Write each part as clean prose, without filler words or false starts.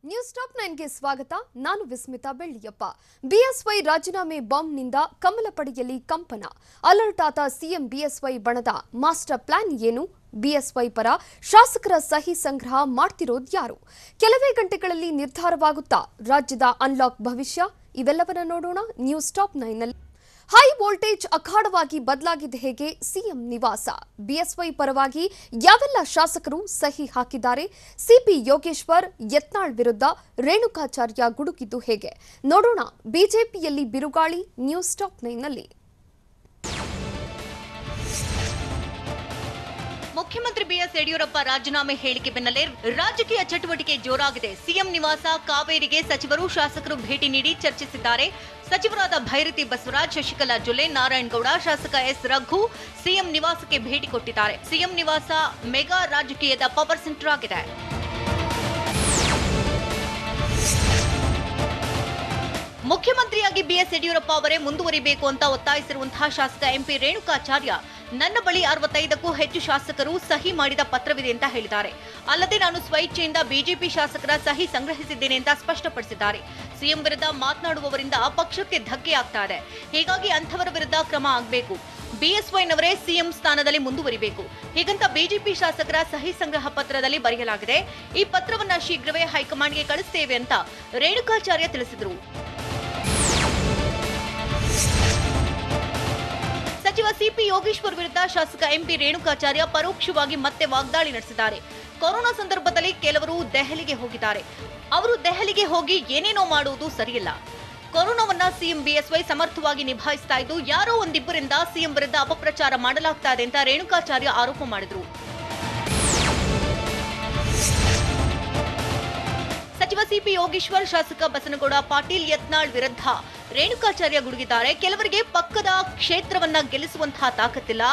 News top 9ಗೆ ಸ್ವಾಗತ. ನಾನು Vismita Belliappa. BSY ರಾಜೀನಾಮೆ ಬಾಂಬ್ನಿಂದ ಕಮಲ ಪಡೆಯಲ್ಲಿ ಕಂಪನ. ಅಲರ್ಟ್ ಆದ ಸಿಎಂ ಬಿಎಸ್ವೈ ಬಣದ ಮಾಸ್ಟರ್ ಪ್ಲಾನ್ ಏನು? ಬಿಎಸ್ವೈ ಪರ ಶಾಸಕರ ಸಹಿ ಸಂಗ್ರಹ ಮಾಡ್ತಿರೋದ್ಯಾರು? ಕೆಲವೇ ಗಂಟೆಗಳಲ್ಲಿ ನಿರ್ಧಾರವಾಗುತ್ತಾ ರಾಜ್ಯದ ಅನ್ಲಾಕ್ ಭವಿಷ್ಯ? ಇವೆಲ್ಲವನ್ನ ನೋಡೋಣ ನ್ಯೂಸ್ ಟಾಪ್ 9ನಲ್ಲಿ. ಹೈ ವೋಲ್ಟೇಜ್ ಅಖಾಡವಾಗಿ ಬದಲಾಗಿದೆ ಹೇಗೆ? ಸಿಎಂ ನಿವಾಸ. ಬಿಎಸ್ವೈ ಪರವಾಗಿ ಯಾವೆಲ್ಲ ಶಾಸಕರು ಸಹಿ ಹಾಕಿದ್ದಾರೆ? ಸಿಪಿ ಯೋಗೇಶ್ವರ್ ಯತ್ನಾಳ್ ವಿರುದ್ಧ ರೇಣುಕಾಚಾರ್ಯ ಗುಡುಗಿದ್ದು ಹೇಗೆ? ನೋಡೋಣ ಬಿಜೆಪಿಯಲ್ಲಿ ಬಿರುಗಾಳಿ ನ್ಯೂಸ್ ಟಾಪ್ 9ನಲ್ಲಿ. ಮುಖ್ಯಮಂತ್ರಿ ಬಿಎಸ್ ಯಡಿಯೂರಪ್ಪ ರಾಜೀನಾಮೆ ಹೇಳಿಕೆ ಬೆನ್ನಲ್ಲೇ ರಾಜಕೀಯ ಚಟುವಟಿಕೆ ಜೋರಾಗಿದೆ. ಸಿಎಂ ನಿವಾಸ ಕಾವೇರಿಗೆ ಸಚಿವರು ಶಾಸಕರು ಭೇಟಿ ನೀಡಿ ಚರ್ಚಿಸಿದ್ದಾರೆ. ಸಚಿವರಾದ ಭೈರತಿ ಬಸವರಾಜ್, ಶಶಿಕಲಾ ಜೊಲ್ಲೆ, ನಾರಾಯಣಗೌಡ, ಶಾಸಕ ಎಸ್ ರಘು ಸಿಎಂ ನಿವಾಸಕ್ಕೆ ಭೇಟಿ ಕೊಟ್ಟಿದ್ದಾರೆ. ಸಿಎಂ ನಿವಾಸ ಮೆಗಾ ರಾಜಕೀಯದ ಪವರ್ ಸೆಂಟರ್ ಆಗಿದೆ. ಮುಖ್ಯಮಂತ್ರಿಯಾಗಿ ಬಿಎಸ್ ಯಡಿಯೂರಪ್ಪ ಅವರೇ ಮುಂದುವರಿಬೇಕು ಅಂತ ಒತ್ತಾಯಿಸಿರುವಂತಹ ಶಾಸಕ ಎಂಪಿ ರೇಣುಕಾಚಾರ್ಯ, ನನ್ನ ಬಳಿ 65ಕ್ಕೂ ಹೆಚ್ಚು ಶಾಸಕರು ಸಹಿ ಮಾಡಿದ ಪತ್ರವಿದೆ ಅಂತ ಹೇಳಿದ್ದಾರೆ. ಅಲ್ಲದೆ ನಾನು ಸ್ವಇಚ್ಛೆಯಿಂದ ಬಿಜೆಪಿ ಶಾಸಕರ ಸಹಿ ಸಂಗ್ರಹಿಸಿದ್ದೇನೆ ಅಂತ ಸ್ಪಷ್ಟಪಡಿಸಿದ್ದಾರೆ. ಸಿಎಂ ವಿರುದ್ಧ ಮಾತನಾಡುವವರಿಂದ ಪಕ್ಷಕ್ಕೆ ಧಕ್ಕೆ ಆಗ್ತಾ ಇದೆ. ಹೀಗಾಗಿ ಅಂಥವರ ವಿರುದ್ಧ ಕ್ರಮ ಆಗಬೇಕು. ಬಿಎಸ್ವೈನವರೇ ಸಿಎಂ ಸ್ಥಾನದಲ್ಲಿ ಮುಂದುವರಿಬೇಕು. ಹೀಗಂತ ಬಿಜೆಪಿ ಶಾಸಕರ ಸಹಿ ಸಂಗ್ರಹ ಪತ್ರದಲ್ಲಿ ಬರೆಯಲಾಗಿದೆ. ಈ ಪತ್ರವನ್ನ ಶೀಘ್ರವೇ ಹೈಕಮಾಂಡ್ಗೆ ಕಳಿಸುತ್ತೇವೆ ಅಂತ ರೇಣುಕಾಚಾರ್ಯ ತಿಳಿಸಿದರು. ಸಚಿವ ಸಿಪಿ ಯೋಗೇಶ್ವರ್ ವಿರುದ್ಧ ಶಾಸಕ ಎಂಪಿ ರೇಣುಕಾಚಾರ್ಯ ಪರೋಕ್ಷವಾಗಿ ಮತ್ತೆ ವಾಗ್ದಾಳಿ ನಡೆಸಿದ್ದಾರೆ. ಕೊರೋನಾ ಸಂದರ್ಭದಲ್ಲಿ ಕೆಲವರು ದೆಹಲಿಗೆ ಹೋಗಿದ್ದಾರೆ. ಅವರು ದೆಹಲಿಗೆ ಹೋಗಿ ಏನೇನೋ ಮಾಡುವುದು ಸರಿಯಿಲ್ಲ. ಕೊರೋನಾವನ್ನ ಸಿಎಂ ಬಿಎಸ್ವೈ ಸಮರ್ಥವಾಗಿ ನಿಭಾಯಿಸ್ತಾ ಇದ್ದು, ಯಾರೋ ಒಂದಿಬ್ಬರಿಂದ ಸಿಎಂ ವಿರುದ್ಧ ಅಪಪ್ರಚಾರ ಮಾಡಲಾಗ್ತಾ ಇದೆ ಅಂತ ರೇಣುಕಾಚಾರ್ಯ ಆರೋಪ ಮಾಡಿದರು. ಸಚಿವ ಸಿಪಿ ಯೋಗೇಶ್ವರ್, ಶಾಸಕ ಬಸನಗೌಡ ಪಾಟೀಲ್, ಯತ್ನಾಳ್ ವಿರುದ್ಧ ರೇಣುಕಾಚಾರ್ಯ ಗುಡುಗಿದ್ದಾರೆ. ಕೆಲವರಿಗೆ ಪಕ್ಕದ ಕ್ಷೇತ್ರವನ್ನ ಗೆಲ್ಲಿಸುವಂತಹ ತಾಕತ್ತಿಲ್ಲ,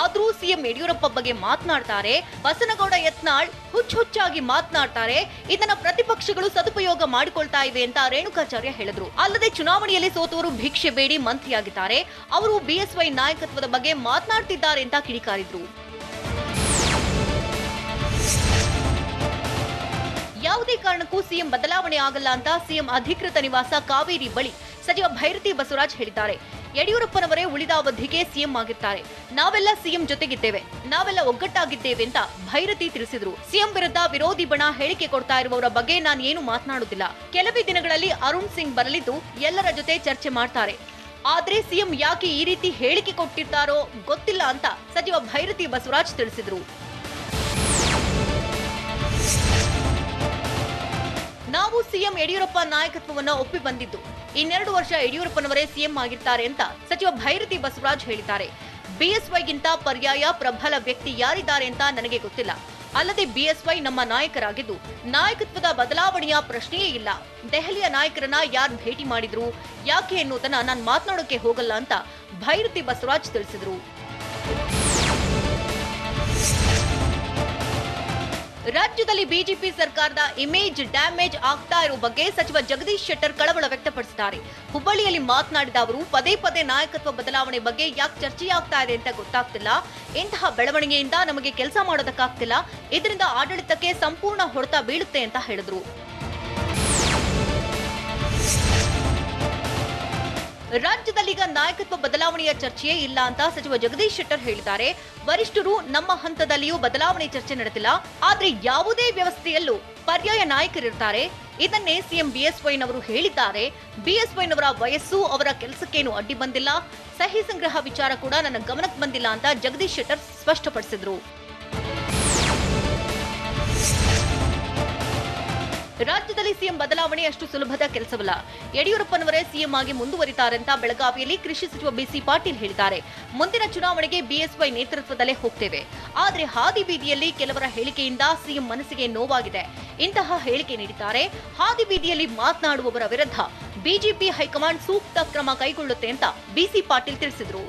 ಆದ್ರೂ ಸಿಎಂ ಯಡಿಯೂರಪ್ಪ ಬಗ್ಗೆ ಮಾತನಾಡ್ತಾರೆ. ಬಸನಗೌಡ, ಯತ್ನಾಳ್ ಹುಚ್ಚಾಗಿ ಮಾತನಾಡ್ತಾರೆ. ಇದನ್ನ ಪ್ರತಿಪಕ್ಷಗಳು ಸದುಪಯೋಗ ಮಾಡಿಕೊಳ್ತಾ ಇವೆ ಅಂತ ರೇಣುಕಾಚಾರ್ಯ ಹೇಳಿದ್ರು. ಅಲ್ಲದೆ ಚುನಾವಣೆಯಲ್ಲಿ ಸೋತವರು ಭಿಕ್ಷೆ ಬೇಡಿ ಮಂತ್ರಿಯಾಗಿದ್ದಾರೆ. ಅವರು ಬಿಎಸ್ವೈ ನಾಯಕತ್ವದ ಬಗ್ಗೆ ಮಾತನಾಡ್ತಿದ್ದಾರೆ ಅಂತ ಕಿಡಿಕಾರಿದ್ರು. ಯಾವುದೇ ಕಾರಣಕ್ಕೂ ಸಿಎಂ ಬದಲಾವಣೆ ಆಗಲ್ಲ ಅಂತ ಸಿಎಂ ಅಧಿಕೃತ ನಿವಾಸ ಕಾವೇರಿ ಬಳಿ ಸಚಿವ ಭೈರತಿ ಬಸವರಾಜ್ ಹೇಳಿದ್ದಾರೆ. ಯಡಿಯೂರಪ್ಪನವರೇ ಉಳಿದ ಅವಧಿಗೆ ಸಿಎಂ ಆಗಿರ್ತಾರೆ. ನಾವೆಲ್ಲ ಸಿಎಂ ಜೊತೆಗಿದ್ದೇವೆ, ನಾವೆಲ್ಲ ಒಗ್ಗಟ್ಟಾಗಿದ್ದೇವೆ ಅಂತ ಭೈರತಿ ತಿಳಿಸಿದ್ರು. ಸಿಎಂ ವಿರುದ್ಧ ವಿರೋಧಿ ಬಣ ಹೇಳಿಕೆ ಕೊಡ್ತಾ ಇರುವವರ ಬಗ್ಗೆ ನಾನು ಏನು ಮಾತನಾಡುವುದಿಲ್ಲ. ಕೆಲವೇ ದಿನಗಳಲ್ಲಿ ಅರುಣ್ ಸಿಂಗ್ ಬರಲಿದ್ದು ಎಲ್ಲರ ಜೊತೆ ಚರ್ಚೆ ಮಾಡ್ತಾರೆ. ಆದ್ರೆ ಸಿಎಂ ಯಾಕೆ ಈ ರೀತಿ ಹೇಳಿಕೆ ಕೊಟ್ಟಿರ್ತಾರೋ ಗೊತ್ತಿಲ್ಲ ಅಂತ ಸಚಿವ ಭೈರತಿ ಬಸವರಾಜ್ ತಿಳಿಸಿದ್ರು. ನಾವು ಸಿಎಂ ಯಡಿಯೂರಪ್ಪ ನಾಯಕತ್ವವನ್ನು ಒಪ್ಪಿ ಬಂದಿದ್ದು, ಇನ್ನೆರಡು ವರ್ಷ ಯಡಿಯೂರಪ್ಪನವರೇ ಸಿಎಂ ಆಗಿರ್ತಾರೆ ಅಂತ ಸಚಿವ ಭೈರತಿ ಬಸವರಾಜ್ ಹೇಳಿದ್ದಾರೆ. ಬಿಎಸ್ವೈಗಿಂತ ಪರ್ಯಾಯ ಪ್ರಬಲ ವ್ಯಕ್ತಿ ಯಾರಿದ್ದಾರೆ ಅಂತ ನನಗೆ ಗೊತ್ತಿಲ್ಲ. ಅಲ್ಲದೆ ಬಿಎಸ್ವೈ ನಮ್ಮ ನಾಯಕರಾಗಿದ್ದು, ನಾಯಕತ್ವದ ಬದಲಾವಣೆಯ ಪ್ರಶ್ನೆಯೇ ಇಲ್ಲ. ದೆಹಲಿಯ ನಾಯಕರನ್ನ ಯಾರು ಭೇಟಿ ಮಾಡಿದ್ರು, ಯಾಕೆ ಎನ್ನುವುದನ್ನ ನಾನು ಮಾತನಾಡೋಕೆ ಹೋಗಲ್ಲ ಅಂತ ಭೈರತಿ ಬಸವರಾಜ್ ತಿಳಿಸಿದ್ರು. ರಾಜ್ಯದಲ್ಲಿ ಬಿಜೆಪಿ ಸರ್ಕಾರದ ಇಮೇಜ್ ಡ್ಯಾಮೇಜ್ ಆಗ್ತಾ ಇರುವ ಬಗ್ಗೆ ಸಚಿವ ಜಗದೀಶ್ ಶೆಟ್ಟರ್ ಕಳವಳ ವ್ಯಕ್ತಪಡಿಸಿದ್ದಾರೆ. ಹುಬ್ಬಳ್ಳಿಯಲ್ಲಿ ಮಾತನಾಡಿದ ಅವರು, ಪದೇ ಪದೇ ನಾಯಕತ್ವ ಬದಲಾವಣೆ ಬಗ್ಗೆ ಯಾಕೆ ಚರ್ಚೆಯಾಗ್ತಾ ಇದೆ ಅಂತ ಗೊತ್ತಾಗ್ತಿಲ್ಲ. ಇಂತಹ ಬೆಳವಣಿಗೆಯಿಂದ ನಮಗೆ ಕೆಲಸ ಮಾಡೋದಕ್ಕಾಗ್ತಿಲ್ಲ. ಇದರಿಂದ ಆಡಳಿತಕ್ಕೆ ಸಂಪೂರ್ಣ ಹೊಡೆತ ಬೀಳುತ್ತೆ ಅಂತ ಹೇಳಿದ್ರು. ರಾಜ್ಯದಲ್ಲೀಗ ನಾಯಕತ್ವ ಬದಲಾವಣೆಯ ಚರ್ಚೆಯೇ ಇಲ್ಲ ಅಂತ ಸಚಿವ ಜಗದೀಶ್ ಶೆಟ್ಟರ್ ಹೇಳಿದ್ದಾರೆ. ವರಿಷ್ಠರು ನಮ್ಮ ಹಂತದಲ್ಲಿಯೂ ಬದಲಾವಣೆ ಚರ್ಚೆ ನಡೆದಿಲ್ಲ. ಆದ್ರೆ ಯಾವುದೇ ವ್ಯವಸ್ಥೆಯಲ್ಲೂ ಪರ್ಯಾಯ ನಾಯಕರಿರ್ತಾರೆ. ಇದನ್ನೇ ಸಿಎಂ ಬಿಎಸ್ವೈನವರು ಹೇಳಿದ್ದಾರೆ. ಬಿಎಸ್ವೈನವರ ವಯಸ್ಸು ಅವರ ಕೆಲಸಕ್ಕೇನು ಅಡ್ಡಿ ಬಂದಿಲ್ಲ. ಸಹಿ ಸಂಗ್ರಹ ವಿಚಾರ ಕೂಡ ನನ್ನ ಗಮನಕ್ಕೆ ಬಂದಿಲ್ಲ ಅಂತ ಜಗದೀಶ್ ಶೆಟ್ಟರ್ ಸ್ಪಷ್ಟಪಡಿಸಿದ್ರು. ರಾಜ್ಯದಲ್ಲಿ ಸಿಎಂ ಬದಲಾವಣೆ ಅಷ್ಟು ಸುಲಭದ ಕೆಲಸವಲ್ಲ. ಯಡಿಯೂರಪ್ಪನವರೇ ಸಿಎಂ ಆಗಿ ಮುಂದುವರಿತಾರೆ ಅಂತ ಬೆಳಗಾವಿಯಲ್ಲಿ ಕೃಷಿ ಸಚಿವ ಬಿಸಿ ಪಾಟೀಲ್ ಹೇಳಿದ್ದಾರೆ. ಮುಂದಿನ ಚುನಾವಣೆಗೆ ಬಿಎಸ್ವೈ ನೇತೃತ್ವದಲ್ಲೇ ಹೋಗ್ತೇವೆ. ಆದ್ರೆ ಹಾದಿ ಬೀದಿಯಲ್ಲಿ ಕೆಲವರ ಹೇಳಿಕೆಯಿಂದ ಸಿಎಂ ಮನಸ್ಸಿಗೆ ನೋವಾಗಿದೆ. ಇಂತಹ ಹೇಳಿಕೆ ನೀಡಿದ್ದಾರೆ. ಹಾದಿ ಬೀದಿಯಲ್ಲಿ ಮಾತನಾಡುವವರ ವಿರುದ್ಧ ಬಿಜೆಪಿ ಹೈಕಮಾಂಡ್ ಸೂಕ್ತ ಕ್ರಮ ಕೈಗೊಳ್ಳುತ್ತೆ ಅಂತ ಬಿಸಿ ಪಾಟೀಲ್ ತಿಳಿಸಿದರು.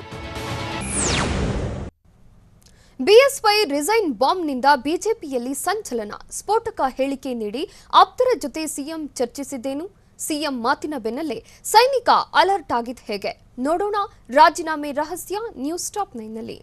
ಬಿಎಸ್ವೈ ರಿಸೈನ್ ಬಾಂಬ್ನಿಂದ ಬಿಜೆಪಿಯಲ್ಲಿ ಸಂಚಲನ. ಸ್ಫೋಟಕ ಹೇಳಿಕೆ ನೀಡಿ ಆಪ್ತರ ಜೊತೆ ಸಿಎಂ ಚರ್ಚಿಸಿದ್ದೇನು? ಸಿಎಂ ಮಾತಿನ ಬೆನ್ನಲ್ಲೇ ಸೈನಿಕ ಅಲರ್ಟ್ ಆಗಿದ್ದು ಹೇಗೆ? ನೋಡೋಣ ರಾಜೀನಾಮೆ ರಹಸ್ಯ ನ್ಯೂಸ್ ಟಾಪ್ 9ನಲ್ಲಿ.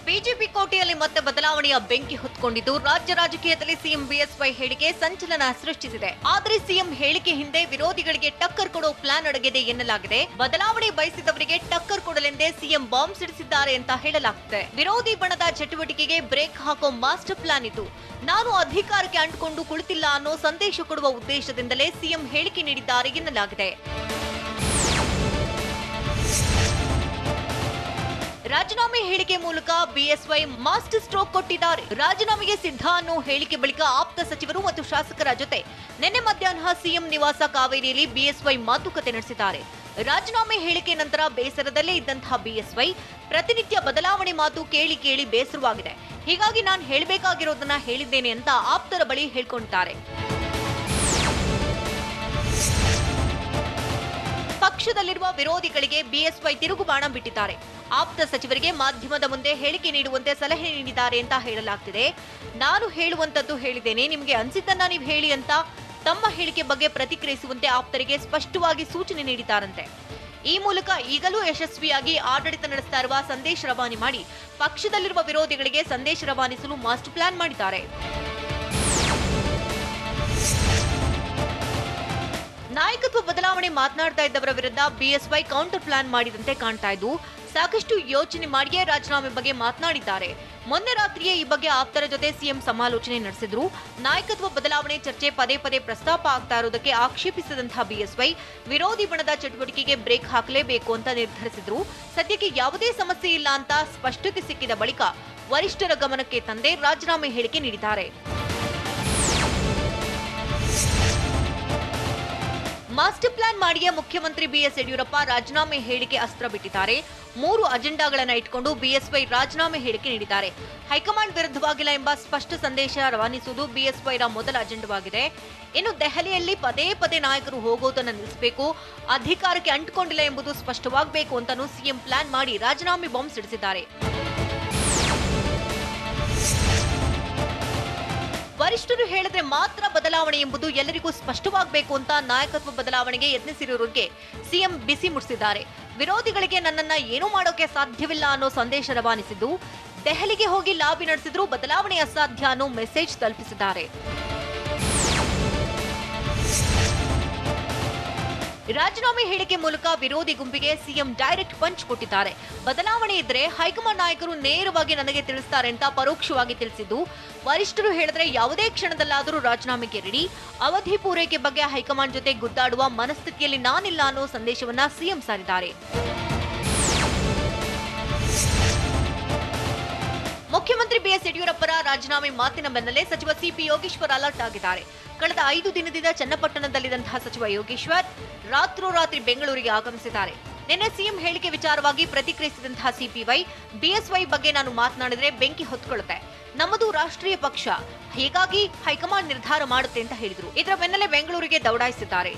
ಬಿಜೆಪಿ ಹೊಸಕೋಟೆಯಲ್ಲಿ ಮತ್ತೆ ಬದಲಾವಣೆಯ ಬೆಂಕಿ ಹೊತ್ಕೊಂಡಿದ್ದು ರಾಜ್ಯ ರಾಜಕೀಯದಲ್ಲಿ ಸಿಎಂ ಬಿಎಸ್ವೈ ಹೇಳಿಕೆ ಸಂಚಲನ ಸೃಷ್ಟಿಸಿದೆ. ಆದರೆ ಸಿಎಂ ಹೇಳಿಕೆ ಹಿಂದೆ ವಿರೋಧಿಗಳಿಗೆ ಟಕ್ಕರ್ ಕೊಡೋ ಪ್ಲಾನ್ ಅಡಗಿದೆ ಎನ್ನಲಾಗಿದೆ. ಬದಲಾವಣೆ ಬಯಸಿದವರಿಗೆ ಟಕ್ಕರ್ ಕೊಡಲೆಂದೇ ಸಿಎಂ ಬಾಂಬ್ ಸಿಡಿಸಿದ್ದಾರೆ ಅಂತ ಹೇಳಲಾಗ್ತಿದೆ. ವಿರೋಧಿ ಬಣದ ಚಟುವಟಿಕೆಗೆ ಬ್ರೇಕ್ ಹಾಕೋ ಮಾಸ್ಟರ್ ಪ್ಲಾನ್ ಇದು. ನಾನು ಅಧಿಕಾರಕ್ಕೆ ಅಂಟಿಕೊಂಡು ಕುಳಿತಿಲ್ಲ ಅನ್ನೋ ಸಂದೇಶ ಕೊಡುವ ಉದ್ದೇಶದಿಂದಲೇ ಸಿಎಂ ಹೇಳಿಕೆ ನೀಡಿದ್ದಾರೆ ಎನ್ನಲಾಗಿದೆ. ರಾಜೀನಾಮೆ ಹೇಳಿಕೆ ಮೂಲಕ ಬಿಎಸ್ವೈ ಮಾಸ್ಟರ್ ಸ್ಟ್ರೋಕ್ ಕೊಟ್ಟಿದ್ದಾರೆ. ರಾಜೀನಾಮೆಗೆ ಸಿದ್ಧ ಅನ್ನೋ ಹೇಳಿಕೆ ಬಳಿಕ ಆಪ್ತ ಸಚಿವರು ಮತ್ತು ಶಾಸಕರ ಜೊತೆ ನಿನ್ನೆ ಮಧ್ಯಾಹ್ನ ಸಿಎಂ ನಿವಾಸ ಕಾವೇರಿಯಲ್ಲಿ ಬಿಎಸ್ವೈ ಮಾತುಕತೆ ನಡೆಸಿದ್ದಾರೆ. ರಾಜೀನಾಮೆ ಹೇಳಿಕೆ ನಂತರ ಬೇಸರದಲ್ಲೇ ಇದ್ದಂತಹ ಬಿಎಸ್ವೈ ಪ್ರತಿನಿತ್ಯ ಬದಲಾವಣೆ ಮಾತು ಕೇಳಿ ಕೇಳಿ ಬೇಸರವಾಗಿದೆ. ಹೀಗಾಗಿ ನಾನು ಹೇಳಬೇಕಾಗಿರೋದನ್ನ ಹೇಳಿದ್ದೇನೆ ಅಂತ ಆಪ್ತರ ಬಳಿ ಹೇಳ್ಕೊಂಡಿದ್ದಾರೆ. ಪಕ್ಷದಲ್ಲಿರುವ ವಿರೋಧಿಗಳಿಗೆ ಬಿಎಸ್ವೈ ತಿರುಗುಬಾಣ ಬಿಟ್ಟಿದ್ದಾರೆ. ಆಪ್ತ ಸಚಿವರಿಗೆ ಮಾಧ್ಯಮದ ಮುಂದೆ ಹೇಳಿಕೆ ನೀಡುವಂತೆ ಸಲಹೆ ನೀಡಿದ್ದಾರೆ ಅಂತ ಹೇಳಲಾಗ್ತಿದೆ. ನಾನು ಹೇಳುವಂತದ್ದು ಹೇಳಿದ್ದೇನೆ, ನಿಮಗೆ ಅನ್ಸಿದ್ದನ್ನ ನೀವು ಹೇಳಿ ಅಂತ ತಮ್ಮ ಹೇಳಿಕೆ ಬಗ್ಗೆ ಪ್ರತಿಕ್ರಿಯಿಸುವಂತೆ ಆಪ್ತರಿಗೆ ಸ್ಪಷ್ಟವಾಗಿ ಸೂಚನೆ ನೀಡಿದ್ದಾರಂತೆ. ಈ ಮೂಲಕ ಈಗಲೂ ಯಶಸ್ವಿಯಾಗಿ ಆಡಳಿತ ನಡೆಸ್ತಾ ಇರುವ ಸಂದೇಶ ರವಾನೆ ಮಾಡಿ ಪಕ್ಷದಲ್ಲಿರುವ ವಿರೋಧಿಗಳಿಗೆ ಸಂದೇಶ ರವಾನಿಸಲು ಮಾಸ್ಟರ್ ಪ್ಲಾನ್ ಮಾಡಿದ್ದಾರೆ. ನಾಯಕತ್ವ ಬದಲಾವಣೆ ಮಾತನಾಡ್ತಾ ಇದ್ದವರ ವಿರುದ್ಧ ಬಿಎಸ್ವೈ ಕೌಂಟರ್ ಪ್ಲಾನ್ ಮಾಡಿದಂತೆ ಕಾಣ್ತಾ ಇದ್ದು ಸಾಕಷ್ಟು ಯೋಚನೆ ಮಾಡಿಯೇ ರಾಜೀನಾಮೆ ಬಗ್ಗೆ ಮಾತನಾಡಿದ್ದಾರೆ. ಮೊನ್ನೆ ರಾತ್ರಿಯೇ ಈ ಬಗ್ಗೆ ಆಪ್ತರ ಜೊತೆ ಸಿಎಂ ಸಮಾಲೋಚನೆ ನಡೆಸಿದ್ರು. ನಾಯಕತ್ವ ಬದಲಾವಣೆ ಚರ್ಚೆ ಪದೇ ಪದೇ ಪ್ರಸ್ತಾಪ ಆಗ್ತಾ ಇರೋದಕ್ಕೆ ಆಕ್ಷೇಪಿಸಿದಂತಹ ಬಿಎಸ್ವೈ ವಿರೋಧಿ ಬಣದ ಚಟುವಟಿಕೆಗೆ ಬ್ರೇಕ್ ಹಾಕಲೇಬೇಕು ಅಂತ ನಿರ್ಧರಿಸಿದ್ರು. ಸದ್ಯಕ್ಕೆ ಯಾವುದೇ ಸಮಸ್ಯೆ ಇಲ್ಲ ಅಂತ ಸ್ಪಷ್ಟತೆ ಸಿಕ್ಕಿದ ಬಳಿಕ ವರಿಷ್ಠರ ಗಮನಕ್ಕೆ ತಂದೆ ರಾಜೀನಾಮೆ ಹೇಳಿಕೆ ನೀಡಿದ್ದಾರೆ. ಮಾಸ್ಟರ್ ಪ್ಲಾನ್ ಮಾಡಿಯೇ ಮುಖ್ಯಮಂತ್ರಿ ಬಿಎಸ್ ಯಡಿಯೂರಪ್ಪ ರಾಜೀನಾಮೆ ಹೇಳಿಕೆ ಅಸ್ತ್ರ ಬಿಟ್ಟಿದ್ದಾರೆ. 3 ಅಜೆಂಡಾಗಳನ್ನ ಇಟ್ಕೊಂಡು ಬಿಎಸ್ವೈ ರಾಜೀನಾಮೆ ಹೇಳಿಕೆ ನೀಡಿದ್ದಾರೆ. ಹೈಕಮಾಂಡ್ ವಿರುದ್ಧವಾಗಿಲ್ಲ ಎಂಬ ಸ್ಪಷ್ಟ ಸಂದೇಶ ರವಾನಿಸುವುದು ಬಿಎಸ್ವೈರ ಮೊದಲ ಅಜೆಂಡವಾಗಿದೆ. ಇನ್ನು ದೆಹಲಿಯಲ್ಲಿ ಪದೇ ಪದೇ ನಾಯಕರು ಹೋಗೋದನ್ನು ನಿಲ್ಲಿಸಬೇಕು, ಅಧಿಕಾರಕ್ಕೆ ಅಂಟಿಕೊಂಡಿಲ್ಲ ಎಂಬುದು ಸ್ಪಷ್ಟವಾಗಬೇಕು ಅಂತಾನೂ ಸಿಎಂ ಪ್ಲಾನ್ ಮಾಡಿ ರಾಜೀನಾಮೆ ಬಾಂಬ್ ಸಿಡಿಸಿದ್ದಾರೆ. ವರಿಷ್ಠರು ಹೇಳಿದ್ರೆ ಮಾತ್ರ ಬದಲಾವಣೆ ಎಂಬುದು ಎಲ್ಲರಿಗೂ ಸ್ಪಷ್ಟವಾಗಬೇಕು ಅಂತ ನಾಯಕತ್ವ ಬದಲಾವಣೆಗೆ ಯತ್ನಿಸಿರುವವರಿಗೆ ಸಿಎಂ ಬಿಸಿ ಮುಟ್ಟಿಸಿದ್ದಾರೆ. ವಿರೋಧಿಗಳಿಗೆ ನನ್ನನ್ನ ಏನೂ ಮಾಡೋಕೆ ಸಾಧ್ಯವಿಲ್ಲ ಅನ್ನೋ ಸಂದೇಶ ರವಾನಿಸಿದ್ದು, ದೆಹಲಿಗೆ ಹೋಗಿ ಲಾಬಿ ನಡೆಸಿದ್ರು ಬದಲಾವಣೆ ಅಸಾಧ್ಯ ಅನ್ನೋ ಮೆಸೇಜ್ ತಲುಪಿಸಿದ್ದಾರೆ. ರಾಜೀನಾಮೆ ಹೇಳಿಕೆ ಮೂಲಕ ವಿರೋಧಿ ಗುಂಪಿಗೆ ಸಿಎಂ ಡೈರೆಕ್ಟ್ ಪಂಚ್ ಕೊಟ್ಟಿದ್ದಾರೆ. ಬದಲಾವಣೆ ಇದ್ರೆ ಹೈಕಮಾಂಡ್ ನಾಯಕರು ನೇರವಾಗಿ ನನಗೆ ತಿಳಿಸ್ತಾರೆ ಅಂತ ಪರೋಕ್ಷವಾಗಿ ತಿಳಿಸಿದ್ದು, ವರಿಷ್ಠರು ಹೇಳಿದ್ರೆ ಯಾವುದೇ ಕ್ಷಣದಲ್ಲಾದರೂ ರಾಜೀನಾಮೆಗೆ ರೆಡಿ, ಅವಧಿ ಪೂರೈಕೆ ಬಗ್ಗೆ ಹೈಕಮಾಂಡ್ ಜೊತೆ ಗುದ್ದಾಡುವ ಮನಸ್ಥಿತಿಯಲ್ಲಿ ನಾನಿಲ್ಲ ಅನ್ನೋ ಸಂದೇಶವನ್ನ ಸಿಎಂ ಸಾರಿದ್ದಾರೆ. ಮುಖ್ಯಮಂತ್ರಿ ಬಿಎಸ್ ಯಡಿಯೂರಪ್ಪರ ರಾಜೀನಾಮೆ ಮಾತಿನ ಬೆನ್ನಲ್ಲೇ ಸಚಿವ ಸಿಪಿ ಯೋಗೇಶ್ವರ್ ಅಲರ್ಟ್ ಆಗಿದ್ದಾರೆ. ಕಳೆದ 5 ದಿನದಿಂದ ಚನ್ನಪಟ್ಟಣದಲ್ಲಿದ್ದಂತಹ ಸಚಿವ ಯೋಗೇಶ್ವರ್ ರಾತ್ರೋರಾತ್ರಿ ಬೆಂಗಳೂರಿಗೆ ಆಗಮಿಸಿದ್ದಾರೆ. ನಿನ್ನೆ ಸಿಎಂ ಹೇಳಿಕೆ ವಿಚಾರವಾಗಿ ಪ್ರತಿಕ್ರಿಯಿಸಿದಂತಹ ಸಿಪಿವೈ, ಬಿಎಸ್ವೈ ಬಗ್ಗೆ ನಾನು ಮಾತನಾಡಿದ್ರೆ ಬೆಂಕಿ ಹೊತ್ಕೊಳ್ಳುತ್ತೆ, ನಮ್ಮದು ರಾಷ್ಟ್ರೀಯ ಪಕ್ಷ, ಹೀಗಾಗಿ ಹೈಕಮಾಂಡ್ ನಿರ್ಧಾರ ಮಾಡುತ್ತೆ ಅಂತ ಹೇಳಿದ್ರು. ಇದರ ಬೆನ್ನಲ್ಲೇ ಬೆಂಗಳೂರಿಗೆ ದೌಡಾಯಿಸಿದ್ದಾರೆ.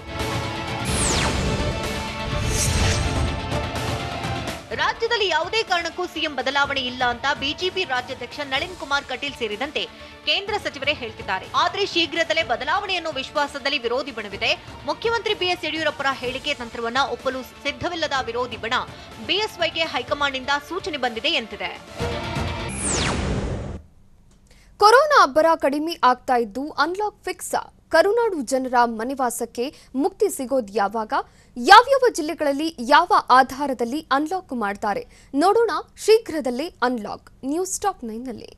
ರಾಜ್ಯದಲ್ಲಿ ಯಾವುದೇ ಕಾರಣಕ್ಕೂ ಸಿಎಂ ಬದಲಾವಣೆ ಇಲ್ಲ ಅಂತ ಬಿಜೆಪಿ ರಾಜ್ಯಾಧ್ಯಕ್ಷ ನಳಿನ್ ಕುಮಾರ್ ಕಟೀಲ್ ಸೇರಿದಂತೆ ಕೇಂದ್ರ ಸಚಿವರೇ ಹೇಳ್ತಿದ್ದಾರೆ. ಆದರೆ ಶೀಘ್ರದಲ್ಲೇ ಬದಲಾವಣೆ ಅನ್ನೋ ವಿಶ್ವಾಸದಲ್ಲಿ ವಿರೋಧಿ ಬಣವಿದೆ. ಮುಖ್ಯಮಂತ್ರಿ ಬಿಎಸ್ ಯಡಿಯೂರಪ್ಪರ ಹೇಳಿಕೆ ತಂತ್ರವನ್ನ ಒಪ್ಪಲು ಸಿದ್ಧವಿಲ್ಲದ ವಿರೋಧಿ ಬಣ ಬಿಎಸ್ವೈಗೆ ಹೈಕಮಾಂಡ್ನಿಂದ ಸೂಚನೆ ಬಂದಿದೆ ಎಂದಿದೆ. ಕೊರೋನಾ ಅಬ್ಬರ ಕಡಿಮೆ ಆಗ್ತಾ ಇದ್ದು ಅನ್ಲಾಕ್ ಫಿಕ್ಸ್. ಕರುನಾಡು ಜನರ ಮನೆವಾಸಕ್ಕೆ ಮುಕ್ತಿ ಸಿಗೋದು ಯಾವಾಗ, ಯಾವ್ಯಾವ ಜಿಲ್ಲೆಗಳಲ್ಲಿ ಯಾವ ಆಧಾರದಲ್ಲಿ ಅನ್ಲಾಕ್ ಮಾಡ್ತಾರೆ ನೋಡೋಣ ಶೀಘ್ರದಲ್ಲೇ. ಅನ್ಲಾಕ್ ನ್ಯೂಸ್ ಟಾಪ್ 9ನಲ್ಲಿ.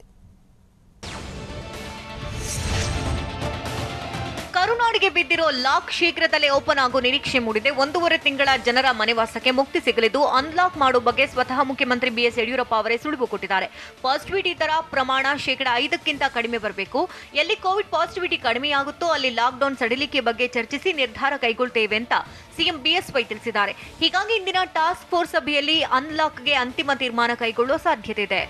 ಕರುನಾಡಿಗೆ ಬಿದ್ದಿರೋ ಲಾಕ್ ಶೀಘ್ರದಲ್ಲೇ ಓಪನ್ ಆಗೋ ನಿರೀಕ್ಷೆ ಮೂಡಿದೆ. 1.5 ತಿಂಗಳ ಜನರ ಮನೆವಾಸಕ್ಕೆ ಮುಕ್ತಿ ಸಿಗಲಿದ್ದು ಅನ್ಲಾಕ್ ಮಾಡೋ ಬಗ್ಗೆ ಸ್ವತಃ ಮುಖ್ಯಮಂತ್ರಿ ಬಿಎಸ್ ಯಡಿಯೂರಪ್ಪ ಅವರೇ ಸುಳಿವು ಕೊಟ್ಟಿದ್ದಾರೆ. ಪಾಸಿಟಿವಿಟಿ ದರ ಪ್ರಮಾಣ 5% ಕಡಿಮೆ ಬರಬೇಕು. ಎಲ್ಲಿ ಕೋವಿಡ್ ಪಾಸಿಟಿವಿಟಿ ಕಡಿಮೆಯಾಗುತ್ತೋ ಅಲ್ಲಿ ಲಾಕ್ಡೌನ್ ಸಡಿಲಿಕೆ ಬಗ್ಗೆ ಚರ್ಚಿಸಿ ನಿರ್ಧಾರ ಕೈಗೊಳ್ಳುತ್ತೇವೆ ಅಂತ ಸಿಎಂ ಬಿಎಸ್ವೈ ತಿಳಿಸಿದ್ದಾರೆ. ಹೀಗಾಗಿ ಇಂದಿನ ಟಾಸ್ಕ್ ಫೋರ್ಸ್ ಸಭೆಯಲ್ಲಿ ಅನ್ಲಾಕ್ಗೆ ಅಂತಿಮ ತೀರ್ಮಾನ ಕೈಗೊಳ್ಳುವ ಸಾಧ್ಯತೆ ಇದೆ.